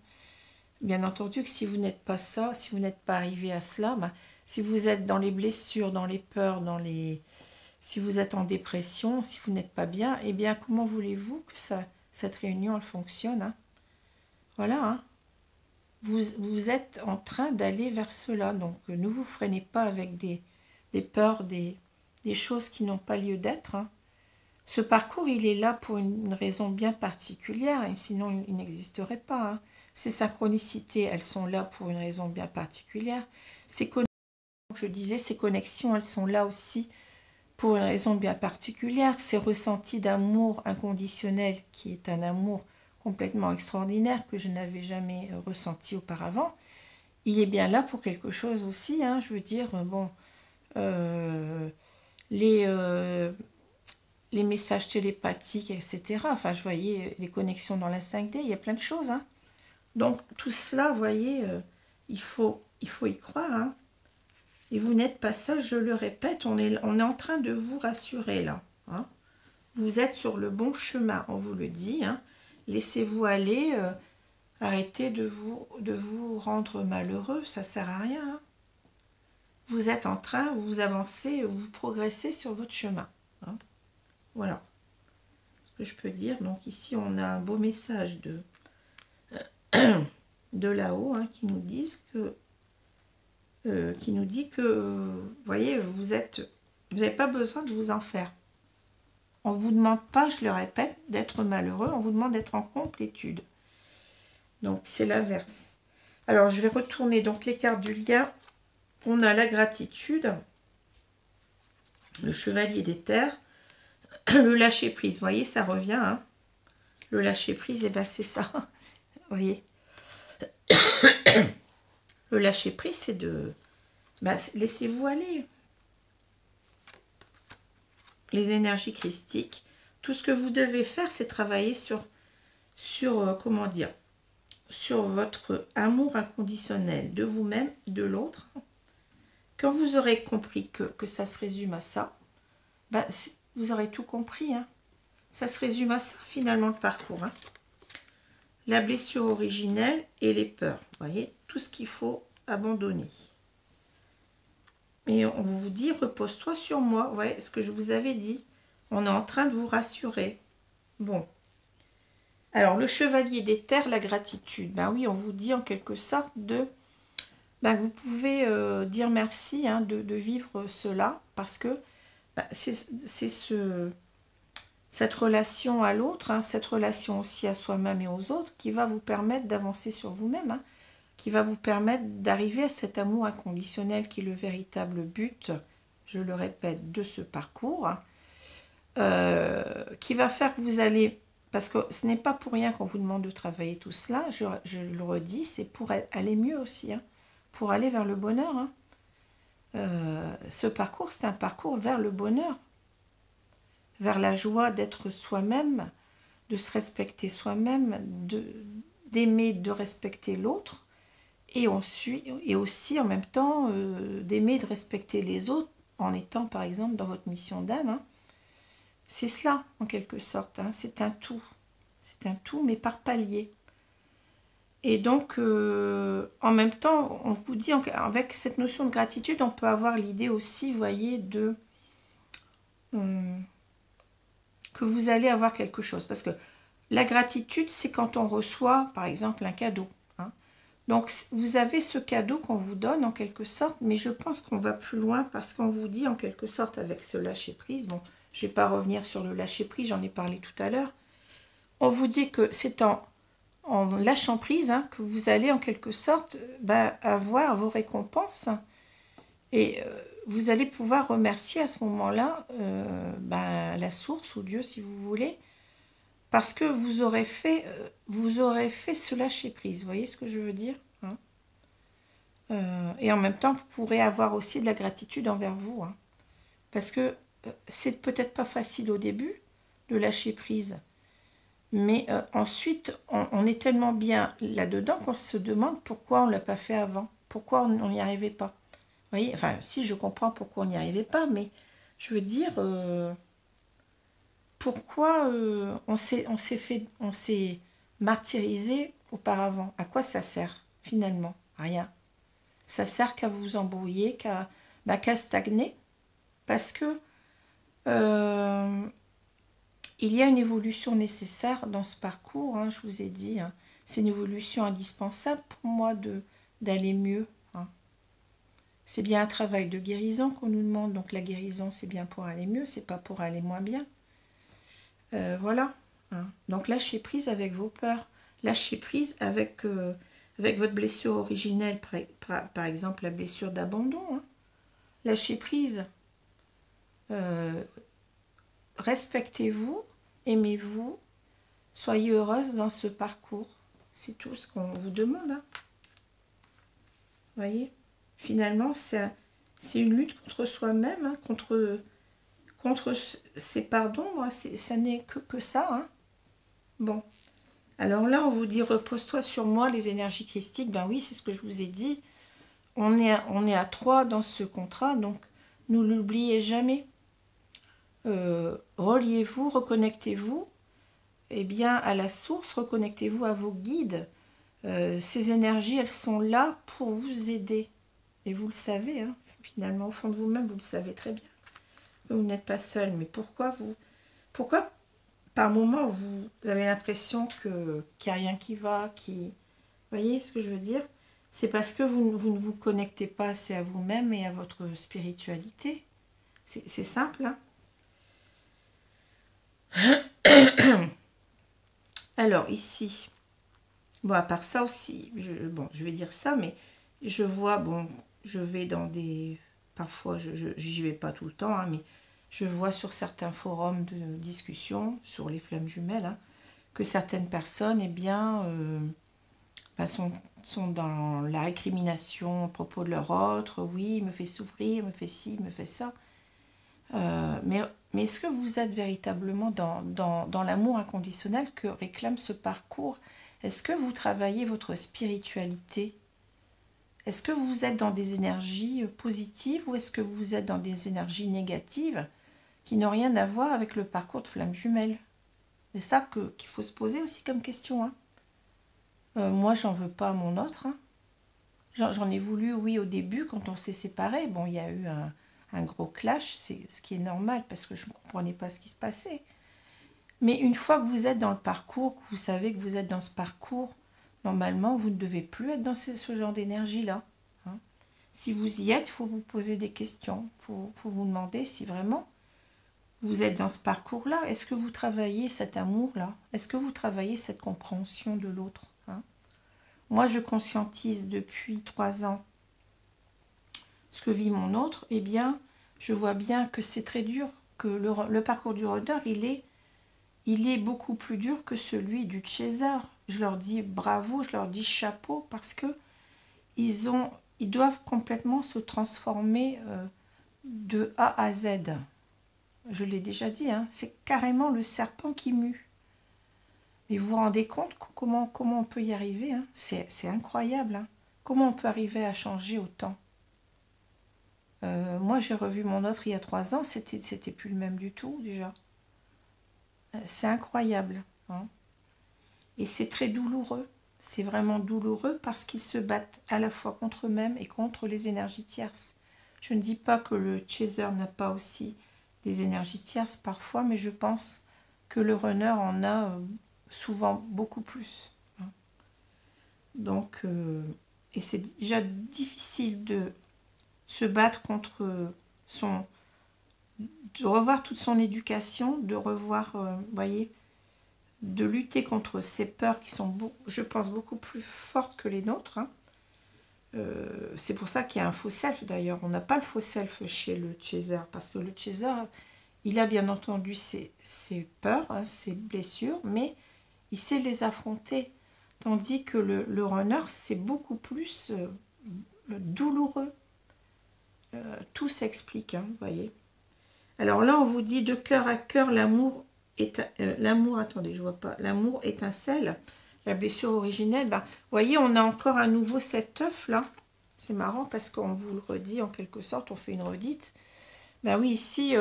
Bien entendu que si vous n'êtes pas ça, si vous n'êtes pas arrivé à cela, ben, si vous êtes dans les blessures, dans les peurs, si vous êtes en dépression, si vous n'êtes pas bien, eh bien, comment voulez-vous que cette réunion elle fonctionne, hein? Voilà, hein. Vous êtes en train d'aller vers cela, donc ne vous freinez pas avec des peurs, des choses qui n'ont pas lieu d'être. Hein. Ce parcours, il est là pour une raison bien particulière, et sinon il n'existerait pas. Hein. Ces synchronicités, elles sont là pour une raison bien particulière. Ces connexions, elles sont là aussi pour une raison bien particulière. Ces ressentis d'amour inconditionnel, qui est un amour complètement extraordinaire que je n'avais jamais ressenti auparavant, il est bien là pour quelque chose aussi. Hein. Je veux dire, bon, les messages télépathiques, etc. Enfin, je voyais les connexions dans la 5D, il y a plein de choses. Hein. Donc, tout cela, vous voyez, il faut y croire. Hein. Et vous n'êtes pas seul, je le répète, on est en train de vous rassurer là. Hein. Vous êtes sur le bon chemin, on vous le dit. Hein. Laissez-vous aller, Arrêtez de vous rendre malheureux, ça sert à rien. Hein. Vous êtes en train, vous avancez, vous progressez sur votre chemin. Hein. Voilà ce que je peux dire. Donc ici, on a un beau message de là-haut hein, qui nous dit que, vous voyez, vous n'avez pas besoin de vous en faire. On ne vous demande pas, je le répète, d'être malheureux, on vous demande d'être en complétude. Donc, c'est l'inverse. Alors, je vais retourner donc les cartes du lien. On a la gratitude, le chevalier des terres, le lâcher-prise. Vous voyez, ça revient. Hein. Le lâcher-prise, et bien c'est ça. Vous voyez. Le lâcher-prise, c'est de... Ben, laissez-vous aller. Les énergies christiques. Tout ce que vous devez faire, c'est travailler sur comment dire, sur votre amour inconditionnel de vous-même, de l'autre. Quand vous aurez compris que ça se résume à ça, ben, vous aurez tout compris. Hein. Ça se résume à ça, finalement, le parcours. Hein. La blessure originelle et les peurs. Vous voyez, tout ce qu'il faut abandonner. Et on vous dit, repose-toi sur moi. Vous voyez, ce que je vous avais dit. On est en train de vous rassurer. Bon. Alors, le chevalier des terres, la gratitude. Ben oui, on vous dit en quelque sorte que vous pouvez dire merci hein, de vivre cela. Parce que ben, c'est cette relation à l'autre, hein, cette relation aussi à soi-même et aux autres qui va vous permettre d'avancer sur vous-même. Hein, qui va vous permettre d'arriver à cet amour inconditionnel qui est le véritable but, je le répète, de ce parcours, qui va faire que vous allez, parce que ce n'est pas pour rien qu'on vous demande de travailler tout cela, je le redis, c'est pour aller mieux aussi, hein, pour aller vers le bonheur. Hein. Ce parcours, c'est un parcours vers le bonheur, vers la joie d'être soi-même, de se respecter soi-même, d'aimer, de respecter l'autre, et aussi en même temps d'aimer et de respecter les autres en étant par exemple dans votre mission d'âme. Hein. C'est cela en quelque sorte, hein. C'est un tout mais par palier. Et donc en même temps on vous dit avec cette notion de gratitude on peut avoir l'idée aussi, vous voyez, de que vous allez avoir quelque chose, parce que la gratitude c'est quand on reçoit par exemple un cadeau. Donc, vous avez ce cadeau qu'on vous donne en quelque sorte, mais je pense qu'on va plus loin parce qu'on vous dit en quelque sorte avec ce lâcher-prise, bon, je ne vais pas revenir sur le lâcher-prise, j'en ai parlé tout à l'heure, on vous dit que c'est en lâchant prise hein, que vous allez en quelque sorte avoir vos récompenses et vous allez pouvoir remercier à ce moment-là la source ou Dieu si vous voulez, parce que vous aurez fait ce lâcher-prise. Vous voyez ce que je veux dire hein et en même temps, vous pourrez avoir aussi de la gratitude envers vous. Hein, parce que c'est peut-être pas facile au début de lâcher prise. Mais ensuite, on est tellement bien là-dedans qu'on se demande pourquoi on ne l'a pas fait avant. Pourquoi on n'y arrivait pas. Vous voyez, enfin, si je comprends pourquoi on n'y arrivait pas, mais je veux dire... pourquoi on s'est martyrisé auparavant? À quoi ça sert finalement? Rien. Ça sert qu'à vous embrouiller, qu'à stagner. Parce que il y a une évolution nécessaire dans ce parcours, hein, je vous ai dit. Hein, c'est une évolution indispensable pour moi d'aller mieux. Hein. C'est bien un travail de guérison qu'on nous demande. Donc la guérison, c'est bien pour aller mieux, c'est pas pour aller moins bien. Voilà. Hein. Donc lâchez prise avec vos peurs. Lâchez prise avec votre blessure originelle, par exemple la blessure d'abandon. Hein. Lâchez prise. Respectez-vous, aimez-vous, soyez heureuse dans ce parcours. C'est tout ce qu'on vous demande. Hein. Voyez, finalement, c'est une lutte contre soi-même, hein, contre ces pardons, hein, ça n'est que ça. Hein. Bon, alors là, on vous dit repose-toi sur moi, les énergies christiques. Ben oui, c'est ce que je vous ai dit. On est à 3 dans ce contrat, donc ne l'oubliez jamais. Reliez-vous, reconnectez-vous à la source, reconnectez-vous à vos guides, Ces énergies, elles sont là pour vous aider. Et vous le savez, hein, finalement, au fond de vous-même, vous le savez très bien. Vous n'êtes pas seul. Mais pourquoi par moment, vous avez l'impression qu'il n'y a rien qui va, Vous voyez ce que je veux dire? C'est parce que vous ne vous connectez pas assez à vous-même et à votre spiritualité. C'est simple, hein. Alors, ici, bon, à part ça aussi, je vais dire ça, mais je vois, bon, je vais dans des... Parfois, j'y vais pas tout le temps, hein, mais je vois sur certains forums de discussion sur les flammes jumelles, hein, que certaines personnes, eh bien, ben, sont dans la récrimination à propos de leur autre. Oui, il me fait souffrir, il me fait ci, il me fait ça. Mais est-ce que vous êtes véritablement dans l'amour inconditionnel que réclame ce parcours? Est-ce que vous travaillez votre spiritualité? Est-ce que vous êtes dans des énergies positives ou est-ce que vous êtes dans des énergies négatives qui n'ont rien à voir avec le parcours de flamme jumelle? C'est ça qu'il faut se poser aussi comme question, hein. Moi, j'en veux pas à mon autre, hein. J'en ai voulu, oui, au début, quand on s'est séparés. Bon, il y a eu un gros clash, c'est ce qui est normal parce que je ne comprenais pas ce qui se passait. Mais une fois que vous êtes dans le parcours, que vous savez que vous êtes dans ce parcours, normalement, vous ne devez plus être dans ce genre d'énergie-là, hein. Si vous y êtes, il faut vous poser des questions. Il faut vous demander si vraiment vous êtes dans ce parcours-là. Est-ce que vous travaillez cet amour-là? Est-ce que vous travaillez cette compréhension de l'autre, hein? Moi, je conscientise depuis 3 ans ce que vit mon autre. Eh bien, je vois bien que c'est très dur, que le parcours du runner, il est beaucoup plus dur que celui du chaser. Je leur dis bravo, je leur dis chapeau, parce que ils doivent complètement se transformer de A à Z. Je l'ai déjà dit, hein, c'est carrément le serpent qui mue. Mais vous vous rendez compte comment on peut y arriver, hein? C'est incroyable, hein. Comment on peut arriver à changer autant? Moi, j'ai revu mon autre il y a 3 ans, c'était plus le même du tout, déjà. C'est incroyable, hein. Et c'est très douloureux. C'est vraiment douloureux parce qu'ils se battent à la fois contre eux-mêmes et contre les énergies tierces. Je ne dis pas que le chaser n'a pas aussi des énergies tierces parfois, mais je pense que le runner en a souvent beaucoup plus, hein. Donc, et c'est déjà difficile de se battre contre de revoir toute son éducation, de revoir, voyez, de lutter contre ces peurs qui sont, je pense, beaucoup plus fortes que les nôtres, hein. C'est pour ça qu'il y a un faux self d'ailleurs. On n'a pas le faux self chez le chaser, parce que le chaser, il a bien entendu ses peurs, hein, ses blessures, mais il sait les affronter. Tandis que le runner, c'est beaucoup plus douloureux. Tout s'explique, hein, vous voyez. Alors là, on vous dit de cœur à cœur, l'amour attendez, je vois pas, l'amour étincelle, la blessure originelle. Bah, vous voyez, on a encore à nouveau cet œuf là. C'est marrant parce qu'on vous le redit en quelque sorte, on fait une redite. Bah oui, ici,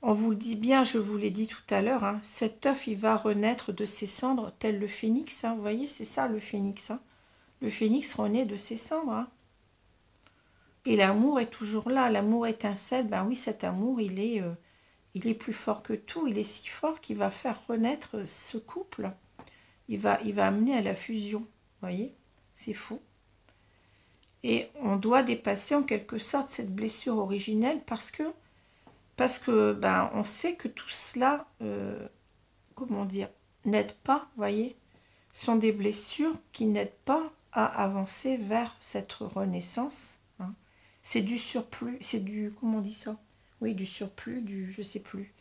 on vous le dit bien, je vous l'ai dit tout à l'heure, hein, cet œuf, il va renaître de ses cendres, tel le phénix, hein, vous voyez, c'est ça le phénix, hein. Le phénix renaît de ses cendres, hein. Et l'amour est toujours là, l'amour étincelle, ben oui, cet amour, il est plus fort que tout, il est si fort qu'il va faire renaître ce couple. Il va amener à la fusion, vous voyez, c'est fou. Et on doit dépasser en quelque sorte cette blessure originelle parce que ben, on sait que tout cela, comment dire, n'aide pas, vous voyez, sont des blessures qui n'aident pas à avancer vers cette renaissance, hein. C'est du surplus, c'est du, comment on dit ça? Oui, du surplus, je sais plus.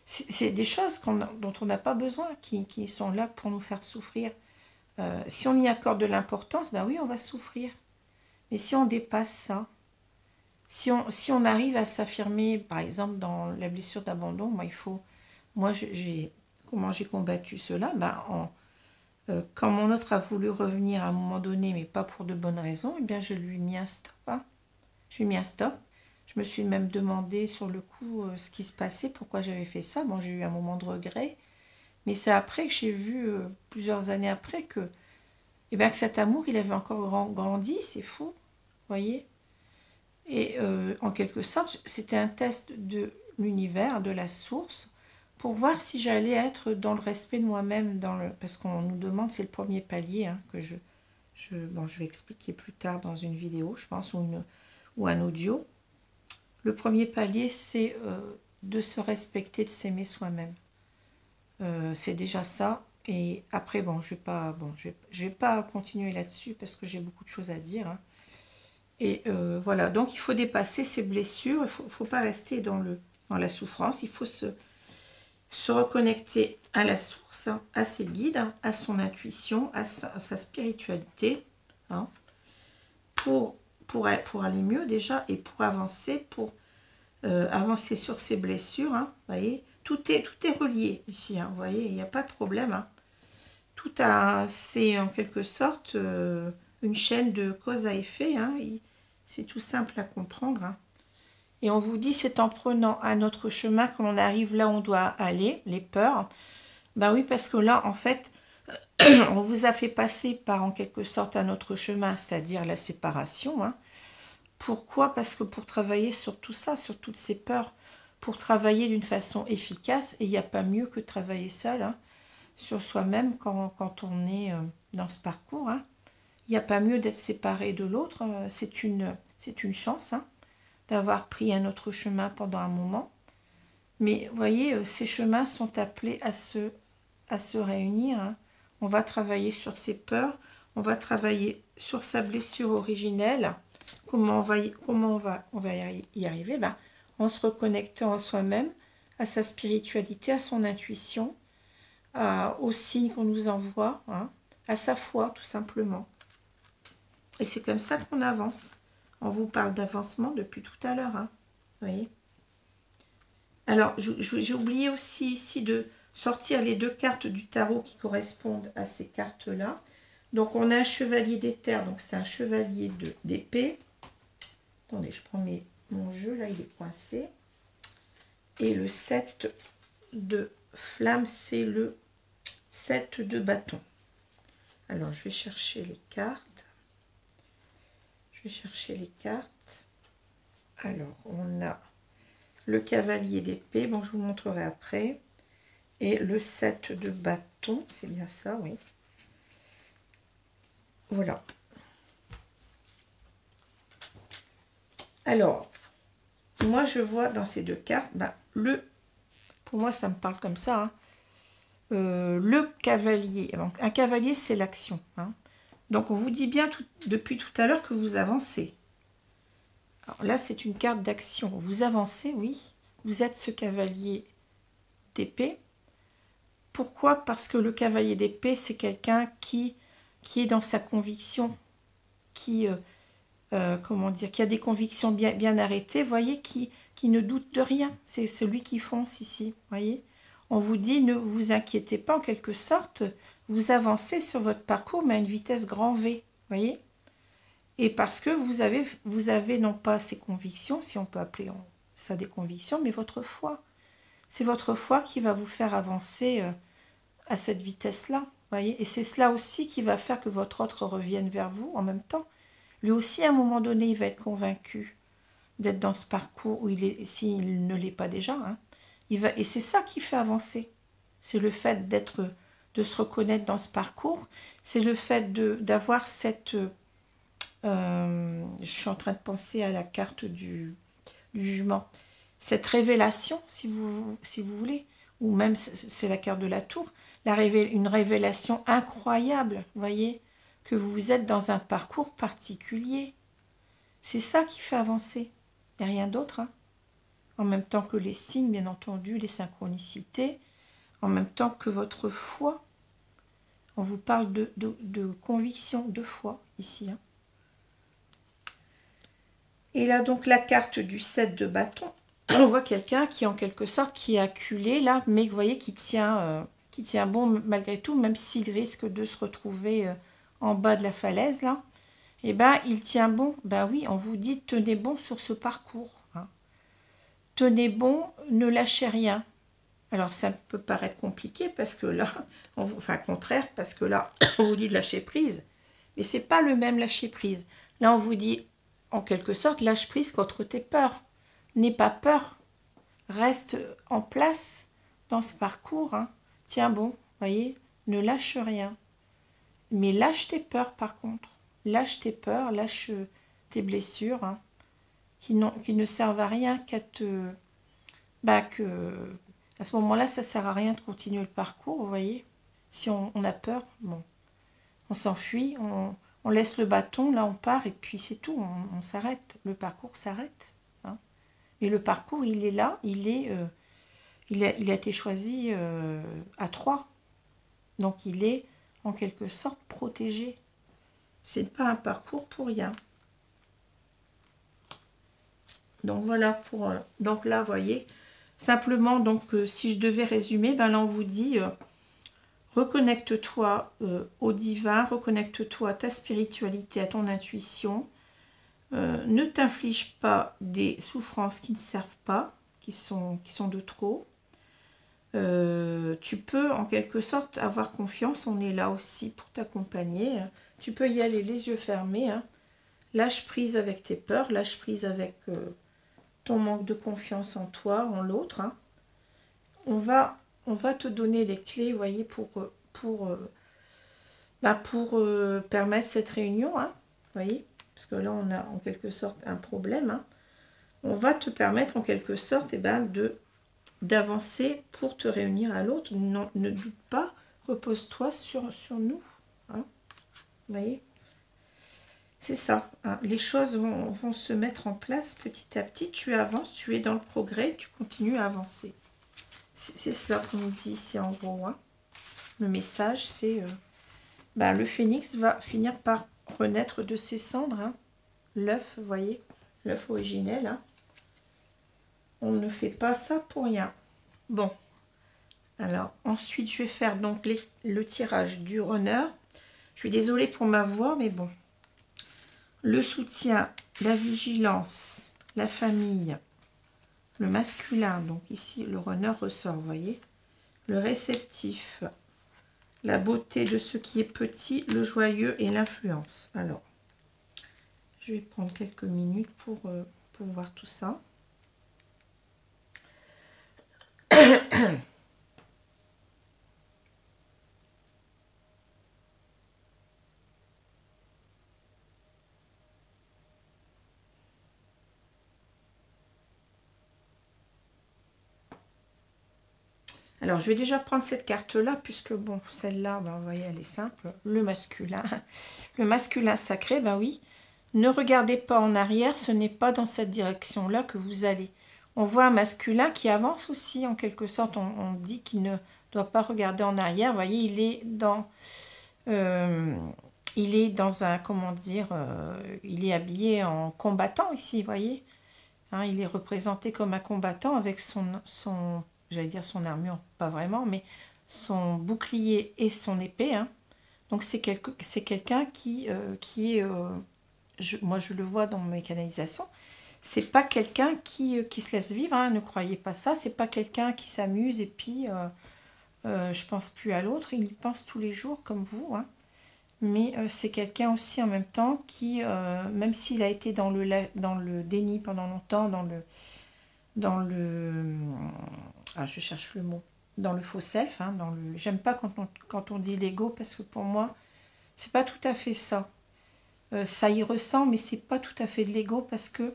C'est des choses dont on n'a pas besoin, qui sont là pour nous faire souffrir. Si on y accorde de l'importance, ben oui, on va souffrir. Mais si on dépasse ça, si on arrive à s'affirmer, par exemple, dans la blessure d'abandon, comment j'ai combattu cela? Ben, quand mon autre a voulu revenir à un moment donné, mais pas pour de bonnes raisons, eh bien, je lui ai mis un stop, hein. Je lui ai mis un stop. Je me suis même demandé sur le coup ce qui se passait, pourquoi j'avais fait ça. Bon, j'ai eu un moment de regret, mais c'est après que j'ai vu, plusieurs années après, que et bien que cet amour, il avait encore grandi, c'est fou, voyez. Et en quelque sorte, c'était un test de l'univers, de la source, pour voir si j'allais être dans le respect de moi-même, parce qu'on nous demande, c'est le premier palier hein, que bon, je vais expliquer plus tard dans une vidéo, je pense, ou un audio. Le premier palier, c'est de se respecter, de s'aimer soi-même. C'est déjà ça. Et après, bon, je vais pas continuer là-dessus parce que j'ai beaucoup de choses à dire. Hein. Et voilà, donc il faut dépasser ces blessures. Il faut pas rester dans la souffrance. Il faut se reconnecter à la source, hein, à ses guides, hein, à son intuition, à sa spiritualité, hein, pour aller mieux déjà et pour avancer, avancer sur ses blessures. Hein, voyez, tout est relié ici. Hein, vous voyez, il n'y a pas de problème. Hein. C'est en quelque sorte une chaîne de cause à effet. Hein, c'est tout simple à comprendre. Hein. Et on vous dit, c'est en prenant un autre chemin que l'on arrive là où on doit aller, les peurs. Ben oui, parce que là, en fait, on vous a fait passer par, en quelque sorte, un autre chemin, c'est-à-dire la séparation. Hein. Pourquoi? Parce que pour travailler sur tout ça, sur toutes ces peurs, pour travailler d'une façon efficace, et il n'y a pas mieux que de travailler seul, hein, sur soi-même quand on est dans ce parcours. Hein. Il n'y a pas mieux d'être séparé de l'autre, c'est une chance, hein, d'avoir pris un autre chemin pendant un moment. Mais vous voyez, ces chemins sont appelés à se réunir. Hein. On va travailler sur ses peurs, on va travailler sur sa blessure originelle. Comment on va y arriver? Ben, en se reconnectant à soi-même, à sa spiritualité, à son intuition, aux signes qu'on nous envoie, hein, à sa foi, tout simplement. Et c'est comme ça qu'on avance. On vous parle d'avancement depuis tout à l'heure. Hein. Vous voyez? Alors, j'ai oublié aussi ici de sortir les deux cartes du tarot qui correspondent à ces cartes-là. Donc, on a un chevalier d'éther, donc c'est un chevalier d'épée. Attendez, je prends mon jeu, là, il est coincé. Et le 7 de flamme, c'est le 7 de bâton. Alors, je vais chercher les cartes. Alors, on a le cavalier d'épée, bon, je vous montrerai après. Et le 7 de bâton, c'est bien ça, oui. Voilà. Alors, moi, je vois dans ces deux cartes, ben, pour moi, ça me parle comme ça, hein, le cavalier. Donc, un cavalier, c'est l'action. Hein. Donc, on vous dit bien depuis tout à l'heure que vous avancez. Alors là, c'est une carte d'action. Vous avancez, oui. Vous êtes ce cavalier d'épée. Pourquoi? Parce que le cavalier d'épée, c'est quelqu'un qui est dans sa conviction, qui a des convictions bien arrêtées, voyez, qui ne doute de rien. C'est celui qui fonce ici, voyez. On vous dit, ne vous inquiétez pas, en quelque sorte, vous avancez sur votre parcours, mais à une vitesse grand V, voyez. Et parce que vous avez non pas ces convictions, si on peut appeler ça des convictions, mais votre foi. C'est votre foi qui va vous faire avancer à cette vitesse-là, voyez. Et c'est cela aussi qui va faire que votre autre revienne vers vous en même temps. Lui aussi, à un moment donné, il va être convaincu d'être dans ce parcours où il est, s'il ne l'est pas déjà. Hein. Et c'est ça qui fait avancer. C'est le fait de se reconnaître dans ce parcours. C'est le fait d'avoir cette... je suis en train de penser à la carte du jugement. Cette révélation, si vous voulez, ou même c'est la carte de la tour, une révélation incroyable, voyez, que vous êtes dans un parcours particulier. C'est ça qui fait avancer, et rien d'autre. Hein. En même temps que les signes, bien entendu, les synchronicités, en même temps que votre foi. On vous parle de conviction, de foi, ici. Hein. Et là, donc, la carte du 7 de bâton. On voit quelqu'un qui, en quelque sorte, qui est acculé, là, mais vous voyez, qui tient bon malgré tout, même s'il risque de se retrouver en bas de la falaise, là. Eh bien, il tient bon. Ben oui, on vous dit, tenez bon sur ce parcours. Hein. Tenez bon, ne lâchez rien. Alors, ça peut paraître compliqué, parce que là, enfin, contraire, parce que là, on vous dit de lâcher prise. Mais c'est pas le même lâcher prise. Là, on vous dit, en quelque sorte, lâche prise contre tes peurs. N'aie pas peur. Reste en place dans ce parcours. Hein. Tiens bon, voyez, ne lâche rien. Mais lâche tes peurs par contre. Lâche tes peurs, lâche tes blessures, hein, qui ne servent à rien qu'à te... à ce moment-là, ça ne sert à rien de continuer le parcours, vous voyez. Si on a peur, bon, on s'enfuit, on laisse le bâton, là on part, et puis c'est tout, on s'arrête. Le parcours s'arrête. Hein. Mais le parcours, il est là, il a été choisi à 3. Donc il est en quelque sorte protégé. C'est pas un parcours pour rien. Donc voilà pour... donc là, vous voyez, simplement, donc si je devais résumer, ben là on vous dit, reconnecte-toi au divin, reconnecte-toi à ta spiritualité, à ton intuition. Ne t'inflige pas des souffrances qui ne servent pas, qui sont de trop. Tu peux en quelque sorte avoir confiance, on est là aussi pour t'accompagner. Tu peux y aller les yeux fermés. Hein. Lâche prise avec tes peurs, lâche prise avec ton manque de confiance en toi, en l'autre. Hein. On va te donner les clés, vous voyez, pour permettre cette réunion. Hein, vous voyez, parce que là, on a en quelque sorte un problème. Hein. On va te permettre en quelque sorte d'avancer pour te réunir à l'autre. Ne doute pas, repose-toi sur nous. Hein, vous voyez, c'est ça. Hein. Les choses vont se mettre en place petit à petit. Tu avances, tu es dans le progrès, tu continues à avancer. C'est cela qu'on nous dit ici en gros. Hein. Le message, c'est le phénix va finir par renaître de ses cendres. Hein. L'œuf, vous voyez, l'œuf originel. Hein. On ne fait pas ça pour rien. Bon, alors ensuite je vais faire donc le tirage du runner. Je suis désolée pour ma voix, mais bon. Le soutien, la vigilance, la famille, le masculin, donc ici le runner ressort, vous voyez. Le réceptif, la beauté de ce qui est petit, le joyeux et l'influence. Alors, je vais prendre quelques minutes pour voir tout ça. Alors, je vais déjà prendre cette carte-là, puisque, bon, celle-là, vous voyez, elle est simple. Le masculin. Le masculin sacré, oui. Ne regardez pas en arrière, ce n'est pas dans cette direction-là que vous allez. On voit un masculin qui avance aussi, en quelque sorte. On dit qu'il ne doit pas regarder en arrière. Vous voyez, il est dans un, comment dire, il est habillé en combattant ici, vous voyez. Hein, il est représenté comme un combattant avec son j'allais dire son armure, pas vraiment, mais son bouclier et son épée. Hein. Donc c'est quelqu'un qui est, moi je le vois dans mes canalisations, c'est pas quelqu'un qui se laisse vivre, hein, ne croyez pas ça, c'est pas quelqu'un qui s'amuse et puis je pense plus à l'autre, il y pense tous les jours comme vous. Hein. Mais c'est quelqu'un aussi en même temps qui, même s'il a été dans le déni pendant longtemps, je cherche le mot, dans le faux self, hein, j'aime pas quand on dit l'ego, parce que pour moi, c'est pas tout à fait ça. Ça y ressemble, mais c'est pas tout à fait de l'ego, parce que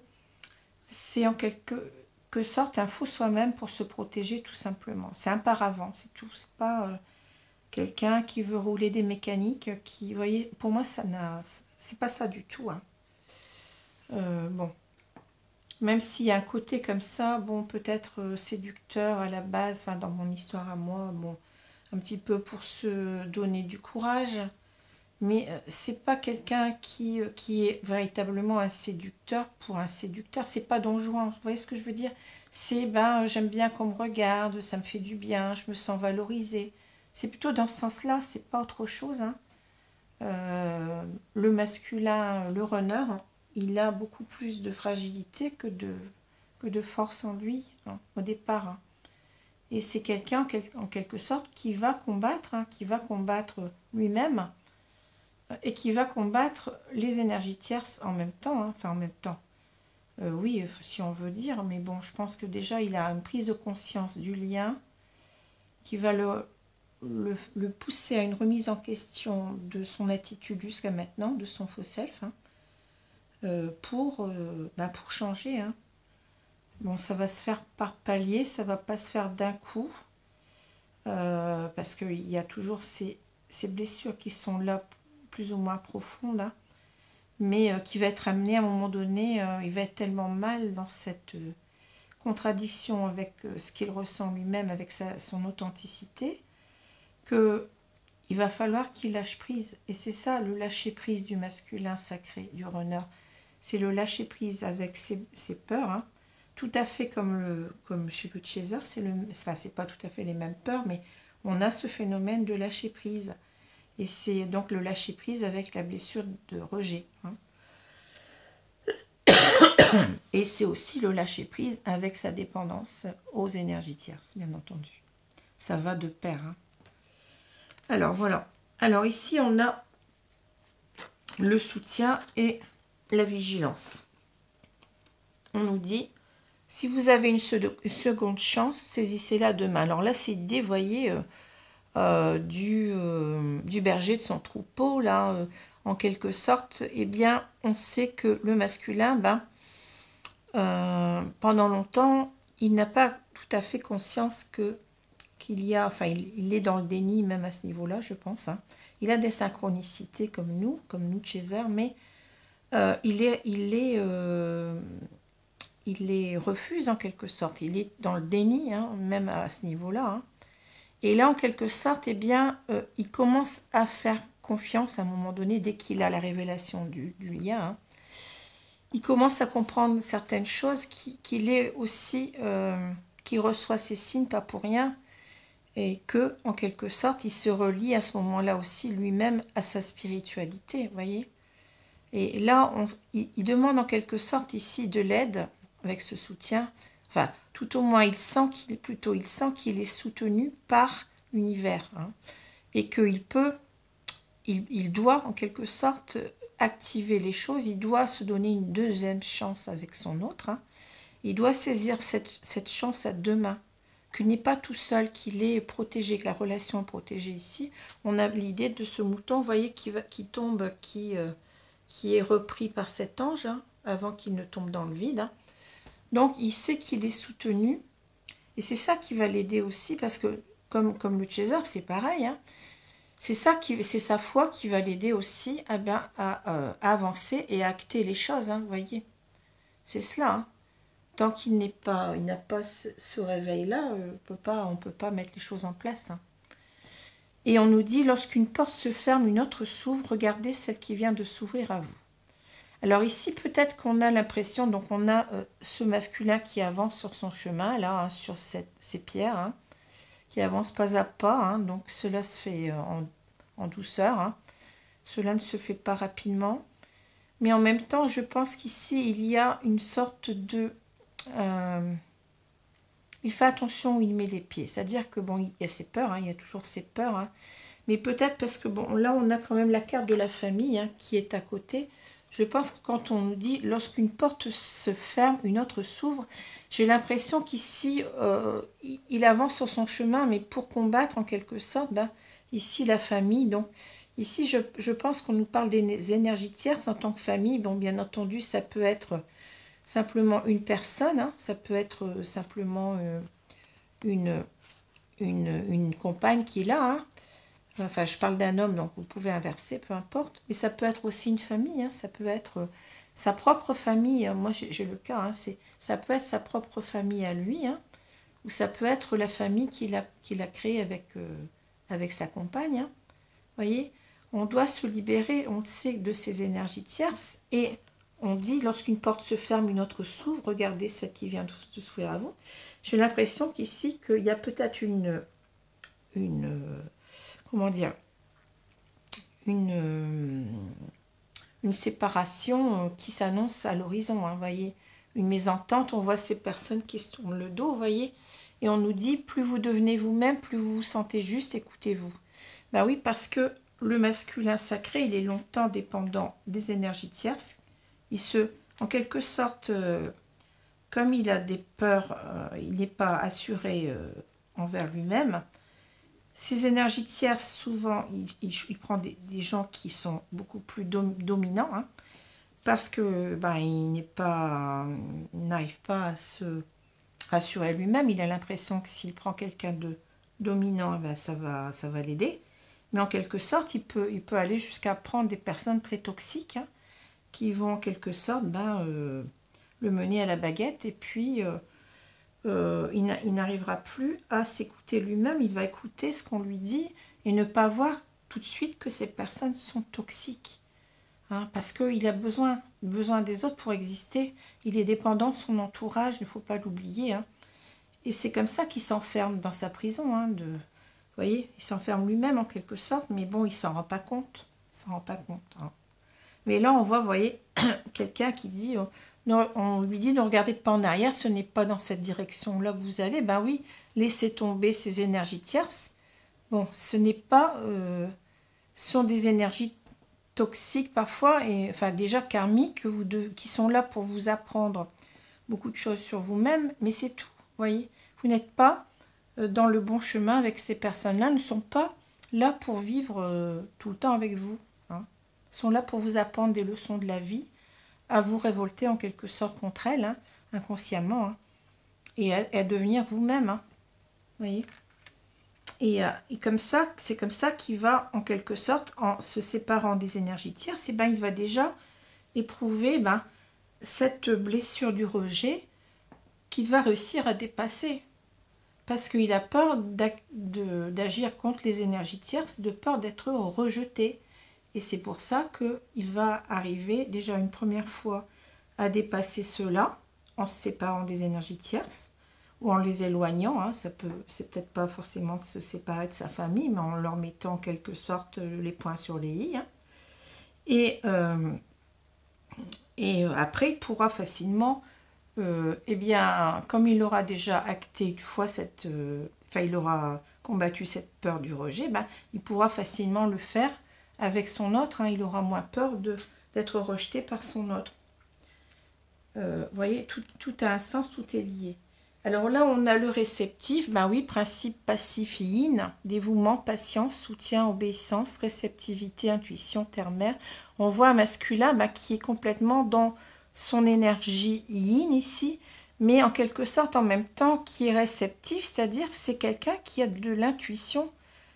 c'est en quelque sorte un faux soi-même pour se protéger, tout simplement. C'est un paravent, c'est tout. C'est pas quelqu'un qui veut rouler des mécaniques, vous voyez, pour moi, c'est pas ça du tout. Hein. Bon. Même s'il y a un côté comme ça, bon, peut-être séducteur à la base, enfin dans mon histoire à moi, bon, un petit peu pour se donner du courage, mais c'est pas quelqu'un qui est véritablement un séducteur pour un séducteur, c'est pas Don Juan, vous voyez ce que je veux dire? C'est, j'aime bien qu'on me regarde, ça me fait du bien, je me sens valorisée, c'est plutôt dans ce sens-là, c'est pas autre chose, hein. Le masculin, le runner, il a beaucoup plus de fragilité que de force en lui, hein, au départ. Hein. Et c'est quelqu'un, en quelque sorte, qui va combattre lui-même et qui va combattre les énergies tierces en même temps, hein. Enfin en même temps. Oui, si on veut dire, mais bon, je pense que déjà il a une prise de conscience du lien qui va le pousser à une remise en question de son attitude jusqu'à maintenant, de son faux self, hein, pour changer, hein. Bon, ça va se faire par palier, ça va pas se faire d'un coup, parce qu'il y a toujours ces blessures qui sont là, plus ou moins profondes, hein, mais qui va être amené à un moment donné, il va être tellement mal dans cette contradiction avec ce qu'il ressent lui-même, avec son authenticité, que il va falloir qu'il lâche prise. Et c'est ça le lâcher prise du masculin sacré, du runner. C'est le lâcher prise avec ses peurs, hein. Tout à fait comme chez le chaser, c'est pas tout à fait les mêmes peurs, mais on a ce phénomène de lâcher prise. Et c'est donc le lâcher prise avec la blessure de rejet, hein. Et c'est aussi le lâcher prise avec sa dépendance aux énergies tierces, bien entendu. Ça va de pair, hein. Alors voilà. Alors ici on a le soutien et la vigilance. On nous dit, si vous avez une seconde chance, saisissez-la demain. Alors là c'est l'idée, vous voyez, du berger de son troupeau, là, en quelque sorte. Eh bien on sait que le masculin, pendant longtemps, il n'a pas tout à fait conscience qu'il y a, enfin il est dans le déni même à ce niveau-là, je pense, hein. Il a des synchronicités comme nous Chaser, mais il les refuse en quelque sorte. Il est dans le déni, hein, même à ce niveau-là, hein. Et là, en quelque sorte, eh bien, il commence à faire confiance à un moment donné, dès qu'il a la révélation du lien, hein. Il commence à comprendre certaines choses, qu'il est aussi, qu'il reçoit ces signes pas pour rien, et que, en quelque sorte, il se relie à ce moment-là aussi lui-même à sa spiritualité, vous voyez. Et là, il demande en quelque sorte ici de l'aide avec ce soutien. Enfin, tout au moins, il sent qu'il est soutenu par l'univers, hein, et qu'il peut, il doit en quelque sorte activer les choses. Il doit se donner une deuxième chance avec son autre, hein. Il doit saisir cette chance à deux mains, qu'il n'est pas tout seul, qu'il est protégé, que la relation est protégée ici. On a l'idée de ce mouton, vous voyez, qui tombe, qui est repris par cet ange, hein, avant qu'il ne tombe dans le vide, hein. Donc il sait qu'il est soutenu, et c'est ça qui va l'aider aussi, parce que comme le chaser, c'est pareil, hein. C'est sa foi qui va l'aider aussi à avancer et à acter les choses, hein, vous voyez. C'est cela, hein. Tant qu'il n'a pas ce réveil-là, on peut pas mettre les choses en place, hein. Et on nous dit, lorsqu'une porte se ferme, une autre s'ouvre, regardez celle qui vient de s'ouvrir à vous. Alors ici, peut-être qu'on a l'impression, donc on a ce masculin qui avance sur son chemin, là, hein, sur ces pierres, hein, qui avance pas à pas, hein, donc cela se fait en douceur, hein. Cela ne se fait pas rapidement. Mais en même temps, je pense qu'ici, il y a une sorte de... il fait attention où il met les pieds. C'est-à-dire que, bon, il y a ses peurs, hein, il y a toujours ses peurs, hein, mais peut-être parce que, bon, là, on a quand même la carte de la famille, hein, qui est à côté. Je pense que quand on nous dit, lorsqu'une porte se ferme, une autre s'ouvre, j'ai l'impression qu'ici, il avance sur son chemin, mais pour combattre, en quelque sorte, ici, la famille. Donc, ici, je pense qu'on nous parle des énergies tierces en tant que famille. Bon, bien entendu, ça peut être simplement une personne, hein, ça peut être simplement une compagne qui est là, hein. Enfin, je parle d'un homme, donc vous pouvez inverser, peu importe. Mais ça peut être aussi une famille, hein, ça peut être sa propre famille. Moi, j'ai le cas, hein, ça peut être sa propre famille à lui, hein, ou ça peut être la famille qu'il a créée avec sa compagne, hein. Vous voyez, on doit se libérer, on sait, de ces énergies tierces, et on dit, lorsqu'une porte se ferme, une autre s'ouvre, regardez celle qui vient de s'ouvrir à vous. J'ai l'impression qu'ici, qu'il y a peut-être comment dire, une séparation qui s'annonce à l'horizon, hein, vous voyez, une mésentente. On voit ces personnes qui se tournent le dos, vous voyez, et on nous dit, plus vous devenez vous-même, plus vous vous sentez juste, écoutez-vous. Ben oui, parce que le masculin sacré, il est longtemps dépendant des énergies tierces. En quelque sorte, comme il a des peurs, il n'est pas assuré envers lui-même. Ces énergies tierces, souvent, il prend des gens qui sont beaucoup plus dominants, hein, parce que il n'arrive pas à se rassurer lui-même. Il a l'impression que s'il prend quelqu'un de dominant, ça va l'aider. Mais en quelque sorte, il peut aller jusqu'à prendre des personnes très toxiques, hein, qui vont en quelque sorte le mener à la baguette. Et puis, il n'arrivera plus à s'écouter lui-même. Il va écouter ce qu'on lui dit et ne pas voir tout de suite que ces personnes sont toxiques. Hein, parce qu'il a besoin des autres pour exister. Il est dépendant de son entourage, il ne faut pas l'oublier. Hein. Et c'est comme ça qu'il s'enferme dans sa prison. Hein, vous voyez, il s'enferme lui-même en quelque sorte, mais bon, il ne s'en rend pas compte. Hein. Mais là, on voit, vous voyez, quelqu'un qui dit, on lui dit ne regardez pas en arrière, ce n'est pas dans cette direction-là que vous allez. Ben oui, laissez tomber ces énergies tierces. Bon, ce n'est pas... ce sont des énergies toxiques parfois, et enfin déjà karmiques, qui sont là pour vous apprendre beaucoup de choses sur vous-même, mais c'est tout, vous voyez. Vous n'êtes pas dans le bon chemin avec ces personnes-là, ne sont pas là pour vivre tout le temps avec vous. Hein. Ils sont là pour vous apprendre des leçons de la vie, à vous révolter en quelque sorte contre elles, hein, inconsciemment, hein, et à devenir vous-même, hein, vous voyez. Et comme ça, c'est comme ça qu'il va, en quelque sorte, en se séparant des énergies tierces, et il va déjà éprouver cette blessure du rejet qu'il va réussir à dépasser. Parce qu'il a peur d'agir contre les énergies tierces, de peur d'être rejeté. Et c'est pour ça qu'il va arriver déjà une première fois à dépasser cela, en se séparant des énergies tierces, ou en les éloignant, hein, c'est peut-être pas forcément se séparer de sa famille, mais en leur mettant en quelque sorte les points sur les i. Hein. Et après, il pourra facilement, comme il aura déjà acté une fois il aura combattu cette peur du rejet, il pourra facilement le faire avec son autre. Hein, il aura moins peur d'être rejeté par son autre. Vous voyez, tout a un sens, tout est lié. Alors là, on a le réceptif, oui, principe passif et yin, dévouement, patience, soutien, obéissance, réceptivité, intuition, terre-mère. On voit un masculin qui est complètement dans son énergie yin ici, mais en quelque sorte en même temps qui est réceptif, c'est-à-dire c'est quelqu'un qui a de l'intuition,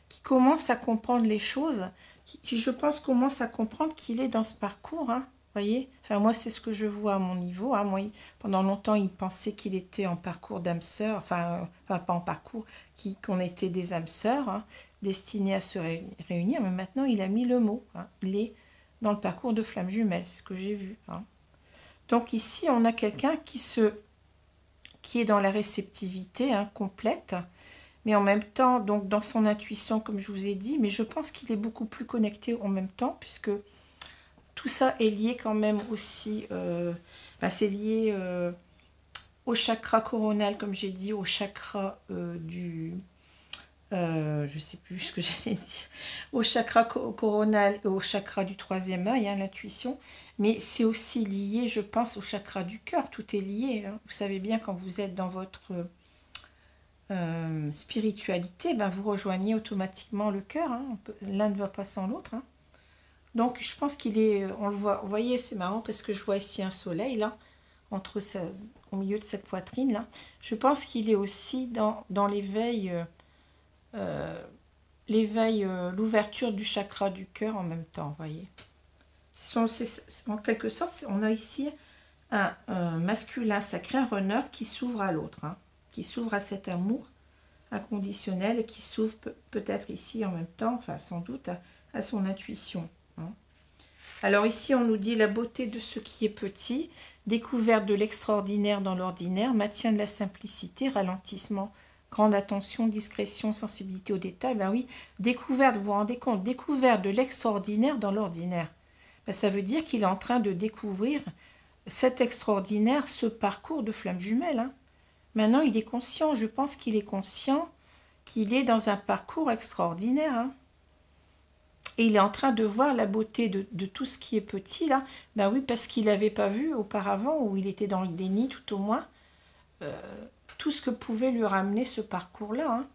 qui commence à comprendre les choses, qui je pense commence à comprendre qu'il est dans ce parcours, hein. Voyez, enfin moi c'est ce que je vois à mon niveau. Hein. Moi, pendant longtemps, il pensait qu'il était en parcours d'âme sœur, enfin pas en parcours, qu'on était des âmes sœurs, hein, destinées à se réunir, mais maintenant il a mis le mot. Hein. Il est dans le parcours de flamme jumelle, c'est ce que j'ai vu. Hein. Donc ici, on a quelqu'un qui est dans la réceptivité complète, mais en même temps, donc dans son intuition, comme je vous ai dit, mais je pense qu'il est beaucoup plus connecté en même temps, puisque tout ça est lié quand même aussi, c'est lié au chakra coronal, comme j'ai dit, au chakra je sais plus ce que j'allais dire, au chakra coronal et au chakra du troisième œil, hein, l'intuition, mais c'est aussi lié, je pense, au chakra du cœur, tout est lié. Hein. Vous savez bien, quand vous êtes dans votre spiritualité, vous rejoignez automatiquement le cœur, hein. L'un ne va pas sans l'autre, hein. Donc, je pense qu'il est, on le voit, vous voyez, c'est marrant parce que je vois ici un soleil, là, au milieu de cette poitrine, là. Je pense qu'il est aussi dans l'éveil, l'ouverture du chakra du cœur en même temps, vous voyez. En quelque sorte, on a ici un masculin sacré, un runner qui s'ouvre à l'autre, hein, qui s'ouvre à cet amour inconditionnel et qui s'ouvre peut-être ici en même temps, enfin sans doute, à son intuition. Alors ici, on nous dit la beauté de ce qui est petit, découverte de l'extraordinaire dans l'ordinaire, maintien de la simplicité, ralentissement, grande attention, discrétion, sensibilité aux détails. Oui, découverte, vous vous rendez compte, découverte de l'extraordinaire dans l'ordinaire. Ça veut dire qu'il est en train de découvrir cet extraordinaire, ce parcours de flamme jumelle. Hein. Maintenant, il est conscient, je pense qu'il est conscient qu'il est dans un parcours extraordinaire. Hein. Et il est en train de voir la beauté de tout ce qui est petit, là. Ben oui, parce qu'il n'avait pas vu auparavant, ou il était dans le déni, tout au moins, tout ce que pouvait lui ramener ce parcours-là, hein.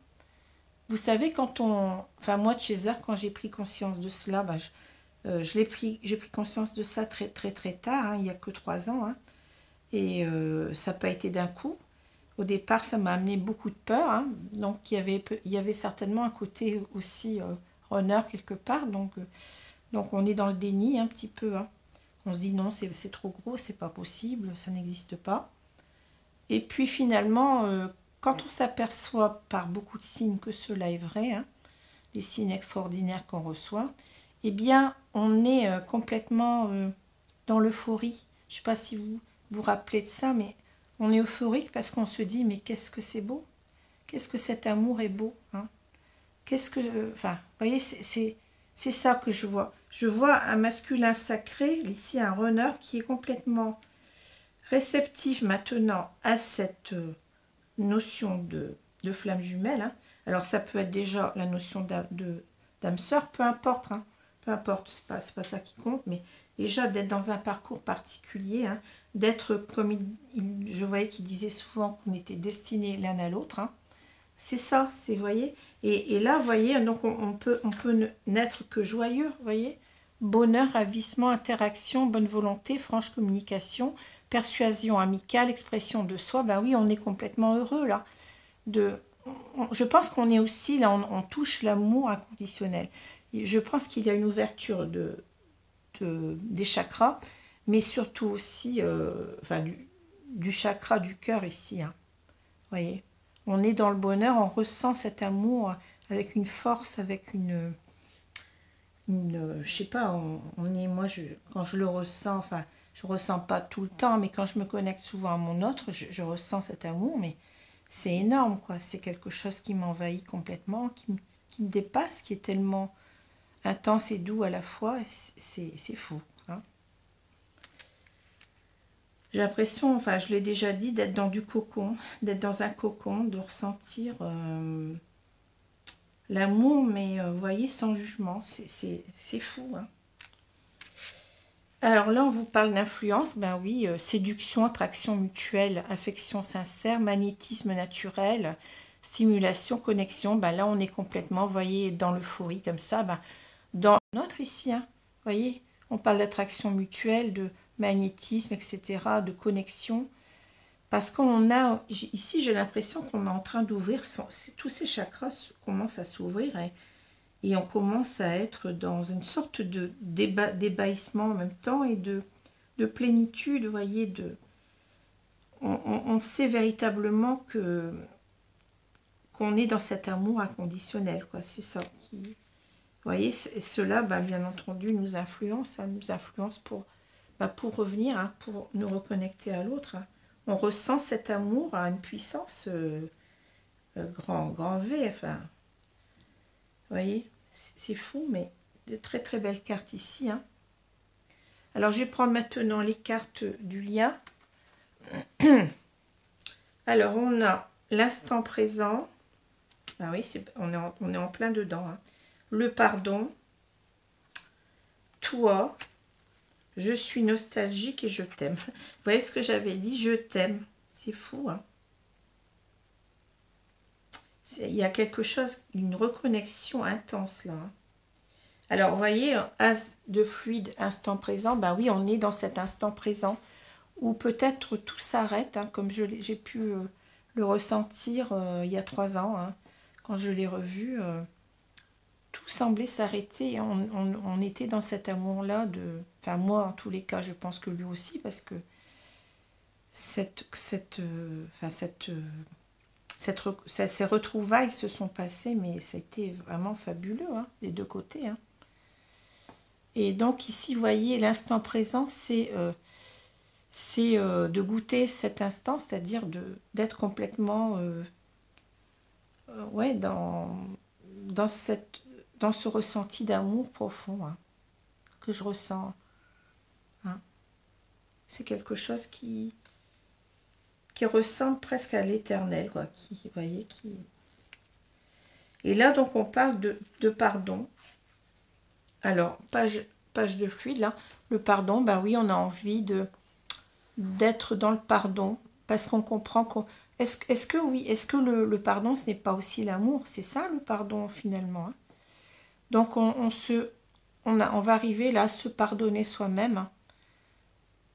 Vous savez, quand on... Enfin, moi, de César, quand j'ai pris conscience de cela, ben, j'ai pris conscience de ça très, très, très tard, hein, il n'y a que 3 ans, hein. Et ça n'a pas été d'un coup. Au départ, ça m'a amené beaucoup de peur, hein. Donc, il y avait certainement un côté aussi runner quelque part. Donc, on est dans le déni un petit peu, hein. On se dit non, c'est trop gros, c'est pas possible, ça n'existe pas. Et puis finalement, quand on s'aperçoit par beaucoup de signes que cela est vrai, hein, les signes extraordinaires qu'on reçoit, eh bien, on est complètement dans l'euphorie. Je ne sais pas si vous vous rappelez de ça, mais on est euphorique parce qu'on se dit, mais qu'est-ce que c'est beau? Qu'est-ce que cet amour est beau, hein? Qu'est-ce que... Enfin, vous voyez, c'est ça que je vois. Je vois un masculin sacré, ici un runner, qui est complètement réceptif maintenant à cette notion de flamme jumelle, hein. Alors ça peut être déjà la notion d'âme sœur, peu importe, hein. Peu importe, c'est pas ça qui compte, mais déjà d'être dans un parcours particulier, hein, d'être comme je voyais qu'il disait souvent qu'on était destinés l'un à l'autre, hein. C'est ça, c'est, voyez, et là, voyez, donc on peut n'être que joyeux, voyez, bonheur, ravissement, interaction, bonne volonté, franche communication, persuasion amicale, expression de soi. Ben oui, on est complètement heureux là. Je pense qu'on est aussi là, on touche l'amour inconditionnel. Je pense qu'il y a une ouverture des chakras, mais surtout aussi enfin, du chakra du cœur ici, hein. Voyez, on est dans le bonheur, on ressent cet amour avec une force, avec je sais pas, on est, moi, quand je le ressens, enfin, je ressens pas tout le temps, mais quand je me connecte souvent à mon autre, je ressens cet amour, mais c'est énorme, quoi. C'est quelque chose qui m'envahit complètement, qui me dépasse, qui est tellement intense et doux à la fois, c'est fou, hein. J'ai l'impression, enfin, je l'ai déjà dit, d'être dans du cocon, d'être dans un cocon, de ressentir l'amour, mais vous voyez, sans jugement, c'est fou, hein. Alors là, on vous parle d'influence, ben oui, séduction, attraction mutuelle, affection sincère, magnétisme naturel, stimulation, connexion, ben là, on est complètement, vous voyez, dans l'euphorie comme ça, ben, dans notre ici, hein, vous voyez, on parle d'attraction mutuelle, de magnétisme, etc., de connexion, parce qu'on a, ici, j'ai l'impression qu'on est en train d'ouvrir, tous ces chakras commencent à s'ouvrir, et on commence à être dans une sorte de d'ébahissement en même temps et de plénitude, vous voyez, on sait véritablement qu'on est dans cet amour inconditionnel, quoi. C'est ça qui... Vous voyez, cela, bah, bien entendu, nous influence, hein, pour revenir, hein, pour nous reconnecter à l'autre, hein. On ressent cet amour à une puissance grand V, enfin, vous voyez, c'est fou, mais de très très belles cartes ici, hein. Alors, je vais prendre maintenant les cartes du lien. Alors, on a l'instant présent. Ah oui, on est en plein dedans, hein. Le pardon. Toi. Je suis nostalgique et je t'aime. Vous voyez ce que j'avais dit? Je t'aime. C'est fou, hein. Il y a quelque chose, une reconnexion intense là, hein. Alors, vous voyez, as de fluide, instant présent. Ben oui, on est dans cet instant présent où peut-être tout s'arrête, hein, comme j'ai pu le ressentir il y a 3 ans, hein, quand je l'ai revu. Tout semblait s'arrêter. On était dans cet amour-là. Enfin, moi, en tous les cas, je pense que lui aussi, parce que ces retrouvailles se sont passées, mais c'était vraiment fabuleux, hein, des deux côtés, hein. Et donc, ici, vous voyez, l'instant présent, c'est de goûter cet instant, c'est-à-dire d'être complètement ouais, dans ce ressenti d'amour profond, hein, que je ressens, hein. C'est quelque chose qui ressemble presque à l'éternel, quoi, vous voyez, Et là, donc, on parle de pardon. Alors, page de fluide, là, le pardon, bah oui, on a envie d'être dans le pardon, parce qu'on comprend qu'on... Est-ce que oui, est-ce que le pardon, ce n'est pas aussi l'amour? C'est ça, le pardon, finalement, hein. Donc, on va arriver là à se pardonner soi-même, hein.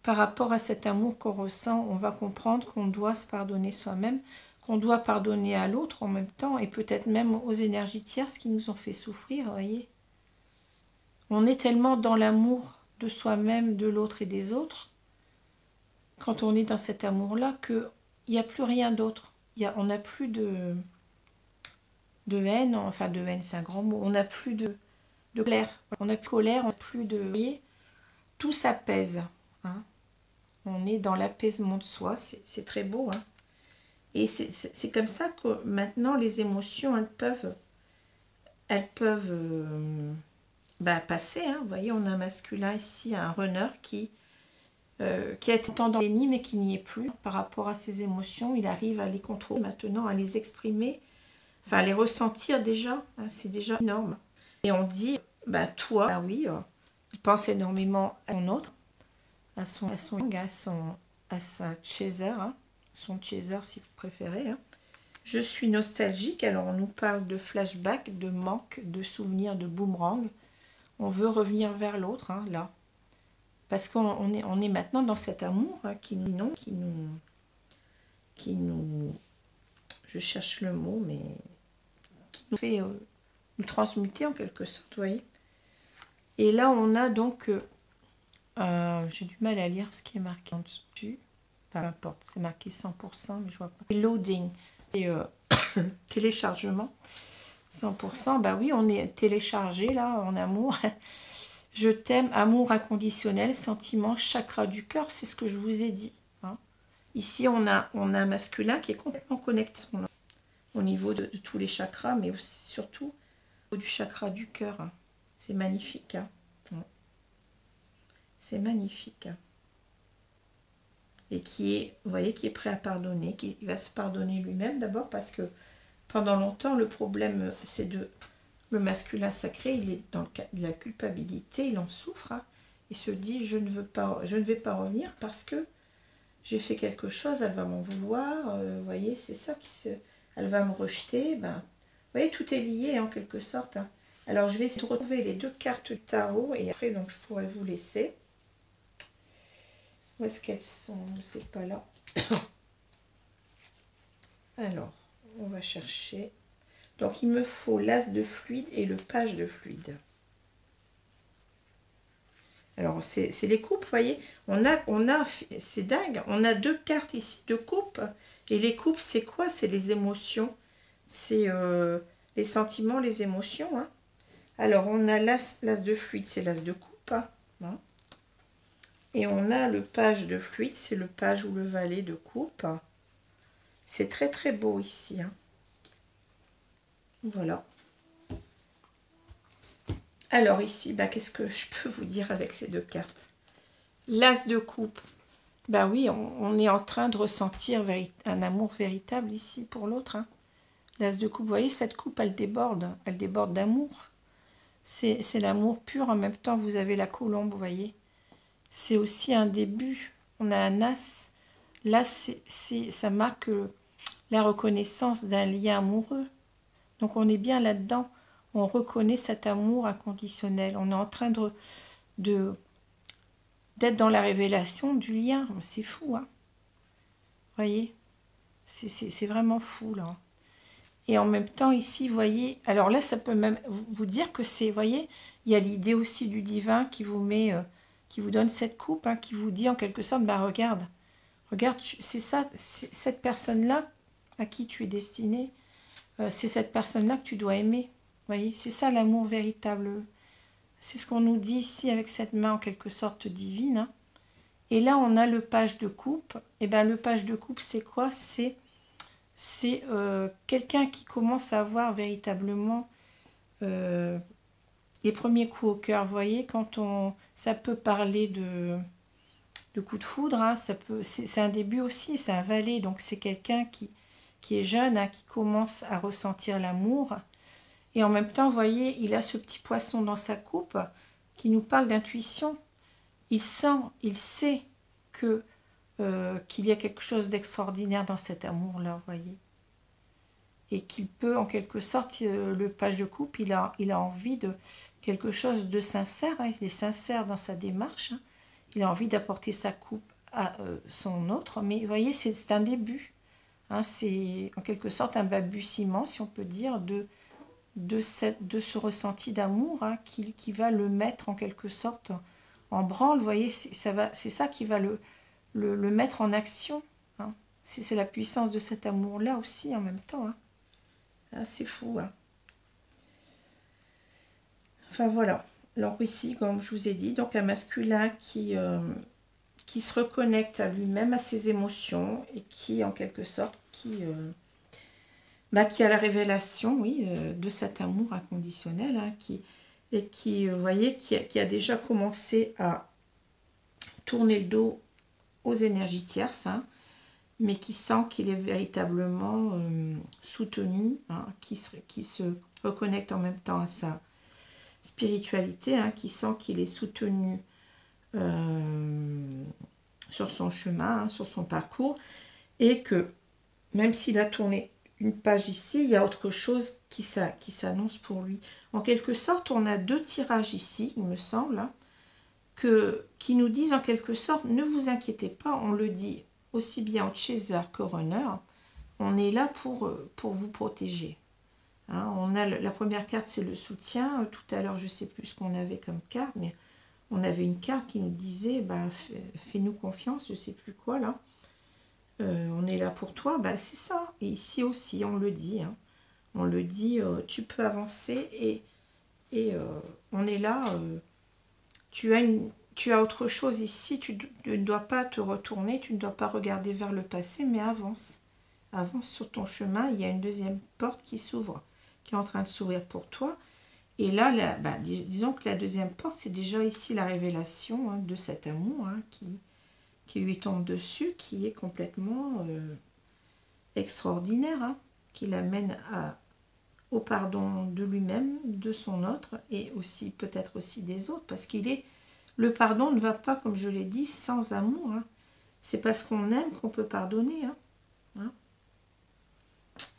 Par rapport à cet amour qu'on ressent, on va comprendre qu'on doit se pardonner soi-même, qu'on doit pardonner à l'autre en même temps, et peut-être même aux énergies tierces qui nous ont fait souffrir, vous voyez. On est tellement dans l'amour de soi-même, de l'autre et des autres, quand on est dans cet amour-là, qu'il n'y a plus rien d'autre. On n'a plus de haine, enfin de haine c'est un grand mot, on n'a plus de colère, on n'a plus de colère, on n'a plus de... Vous voyez, tout s'apaise, hein. On est dans l'apaisement de soi, c'est très beau, hein. Et c'est comme ça que maintenant les émotions, elles peuvent passer, hein. Vous voyez, on a un masculin ici, un runner qui a été longtemps dans l'énigme mais qui n'y est plus par rapport à ses émotions. Il arrive à les contrôler maintenant, à les exprimer, enfin à les ressentir déjà, hein, c'est déjà énorme. Et on dit, toi, oui, il pense énormément à son autre, à sa chaser, hein, son chaser si vous préférez, hein. Je suis nostalgique, alors on nous parle de flashback, de manque, de souvenirs, de boomerang. On veut revenir vers l'autre, hein, là. Parce qu'on est maintenant dans cet amour, hein, qui nous, je cherche le mot, mais qui nous fait nous transmuter en quelque sorte, vous voyez. Et là, on a donc, j'ai du mal à lire ce qui est marqué en dessus, peu importe, c'est marqué 100%, mais je vois pas. Loading, c'est téléchargement, 100%, bah oui, on est téléchargé là, en amour. Je t'aime, amour inconditionnel, sentiment, chakra du cœur, c'est ce que je vous ai dit, hein. Ici, on a un masculin qui est complètement connecté au niveau de tous les chakras, mais aussi, surtout au niveau du chakra du cœur, hein. C'est magnifique, hein. C'est magnifique, hein. Et qui est, vous voyez, qui est prêt à pardonner, qui va se pardonner lui-même d'abord, parce que pendant longtemps, le problème, c'est le masculin sacré, il est dans la culpabilité, il en souffre, hein. Il se dit, je ne vais pas revenir parce que j'ai fait quelque chose, elle va m'en vouloir, vous voyez, c'est ça elle va me rejeter, vous voyez, tout est lié en quelque sorte, hein. Alors, je vais essayer de retrouver les deux cartes de tarot, et après, donc, je pourrais vous laisser. Où est-ce qu'elles sont? C'est pas là. Alors, on va chercher. Donc, il me faut l'as de fluide et le page de fluide. Alors, c'est les coupes, vous voyez. C'est dingue, on a deux cartes ici de coupes. Et les coupes, c'est quoi? C'est les émotions. C'est les sentiments, les émotions, hein. Alors, on a l'as de fluide, c'est l'as de coupe, hein. Et on a le page de fluide, c'est le page ou le valet de coupe. C'est très très beau ici, hein. Voilà. Alors ici, qu'est-ce que je peux vous dire avec ces deux cartes? L'as de coupe. Oui, on est en train de ressentir un amour véritable ici pour l'autre, hein. L'as de coupe, vous voyez, cette coupe, elle déborde d'amour. C'est l'amour pur, en même temps, vous avez la colombe, vous voyez. C'est aussi un début. On a un as. L'as, ça marque la reconnaissance d'un lien amoureux. Donc on est bien là-dedans. On reconnaît cet amour inconditionnel. On est en train d'être dans la révélation du lien. C'est fou, hein. Vous voyez, c'est vraiment fou, là. Et en même temps, ici, vous voyez, alors là, ça peut même vous dire que c'est, vous voyez, il y a l'idée aussi du divin qui vous met, qui vous donne cette coupe, hein, qui vous dit en quelque sorte, regarde, c'est ça, c'est cette personne-là à qui tu es destiné, c'est cette personne-là que tu dois aimer. Vous voyez, c'est ça l'amour véritable. C'est ce qu'on nous dit ici avec cette main en quelque sorte divine, hein. Et là, on a le page de coupe. Et le page de coupe, c'est quoi? C'est quelqu'un qui commence à avoir véritablement les premiers coups au cœur. Vous voyez, ça peut parler de coup de foudre, hein, c'est un début aussi, c'est un valet, donc c'est quelqu'un qui est jeune, hein, qui commence à ressentir l'amour. Et en même temps, vous voyez, il a ce petit poisson dans sa coupe qui nous parle d'intuition. Il sent, il sait que qu'il y a quelque chose d'extraordinaire dans cet amour-là, vous voyez. Et qu'il peut, en quelque sorte, le page de coupe, il a envie de quelque chose de sincère, hein, il est sincère dans sa démarche, hein. Il a envie d'apporter sa coupe à son autre, mais vous voyez, c'est un début, hein, c'est en quelque sorte un balbutiement, si on peut dire, de ce ressenti d'amour, hein, qui va le mettre en quelque sorte en branle, vous voyez, c'est ça qui va le mettre en action, hein. C'est la puissance de cet amour-là aussi en même temps, hein. Ah, c'est fou, hein. Enfin voilà. Alors ici, comme je vous ai dit, donc un masculin qui se reconnecte à lui-même, à ses émotions, et qui, en quelque sorte, qui a la révélation, oui, de cet amour inconditionnel, hein, et qui, vous voyez, qui a déjà commencé à tourner le dos aux énergies tierces, hein, mais qui sent qu'il est véritablement soutenu, hein, qui se reconnecte en même temps à sa spiritualité, hein, qui sent qu'il est soutenu sur son chemin, hein, sur son parcours, et que même s'il a tourné une page ici, il y a autre chose qui s'annonce pour lui. En quelque sorte, on a deux tirages ici, il me semble, hein, qui nous disent en quelque sorte, ne vous inquiétez pas, on le dit aussi bien au chaser que runner, on est là pour vous protéger. Hein, on a la première carte, c'est le soutien. Tout à l'heure, je ne sais plus ce qu'on avait comme carte, mais on avait une carte qui nous disait bah, fais-nous confiance, je ne sais plus quoi là. On est là pour toi, bah, c'est ça. Et ici aussi, on le dit. Hein. On le dit, tu peux avancer et on est là. Tu as autre chose ici, tu ne dois pas te retourner, tu ne dois pas regarder vers le passé, mais avance. Avance sur ton chemin, il y a une deuxième porte qui s'ouvre, qui est en train de s'ouvrir pour toi. Et là, disons que la deuxième porte, c'est déjà ici la révélation, hein, de cet amour, hein, qui lui tombe dessus, qui est complètement extraordinaire, hein, qui l'amène au pardon de lui-même, de son autre, et aussi peut-être aussi des autres, parce le pardon ne va pas, comme je l'ai dit, sans amour, hein. C'est parce qu'on aime qu'on peut pardonner, hein. Hein.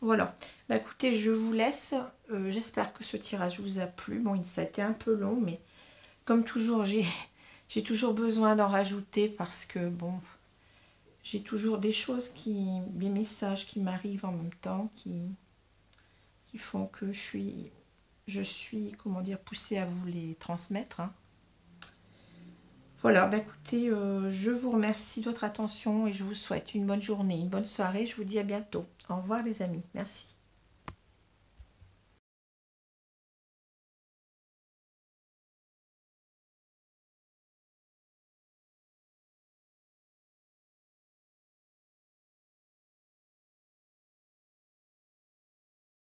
Voilà. Bah, écoutez, je vous laisse. J'espère que ce tirage vous a plu. Bon, ça a été un peu long, mais comme toujours, j'ai toujours besoin d'en rajouter parce que, bon, j'ai toujours des choses des messages qui m'arrivent en même temps, qui font que je suis, comment dire, poussée à vous les transmettre, hein. Voilà, bah écoutez, je vous remercie de votre attention et je vous souhaite une bonne journée, une bonne soirée. Je vous dis à bientôt. Au revoir les amis. Merci.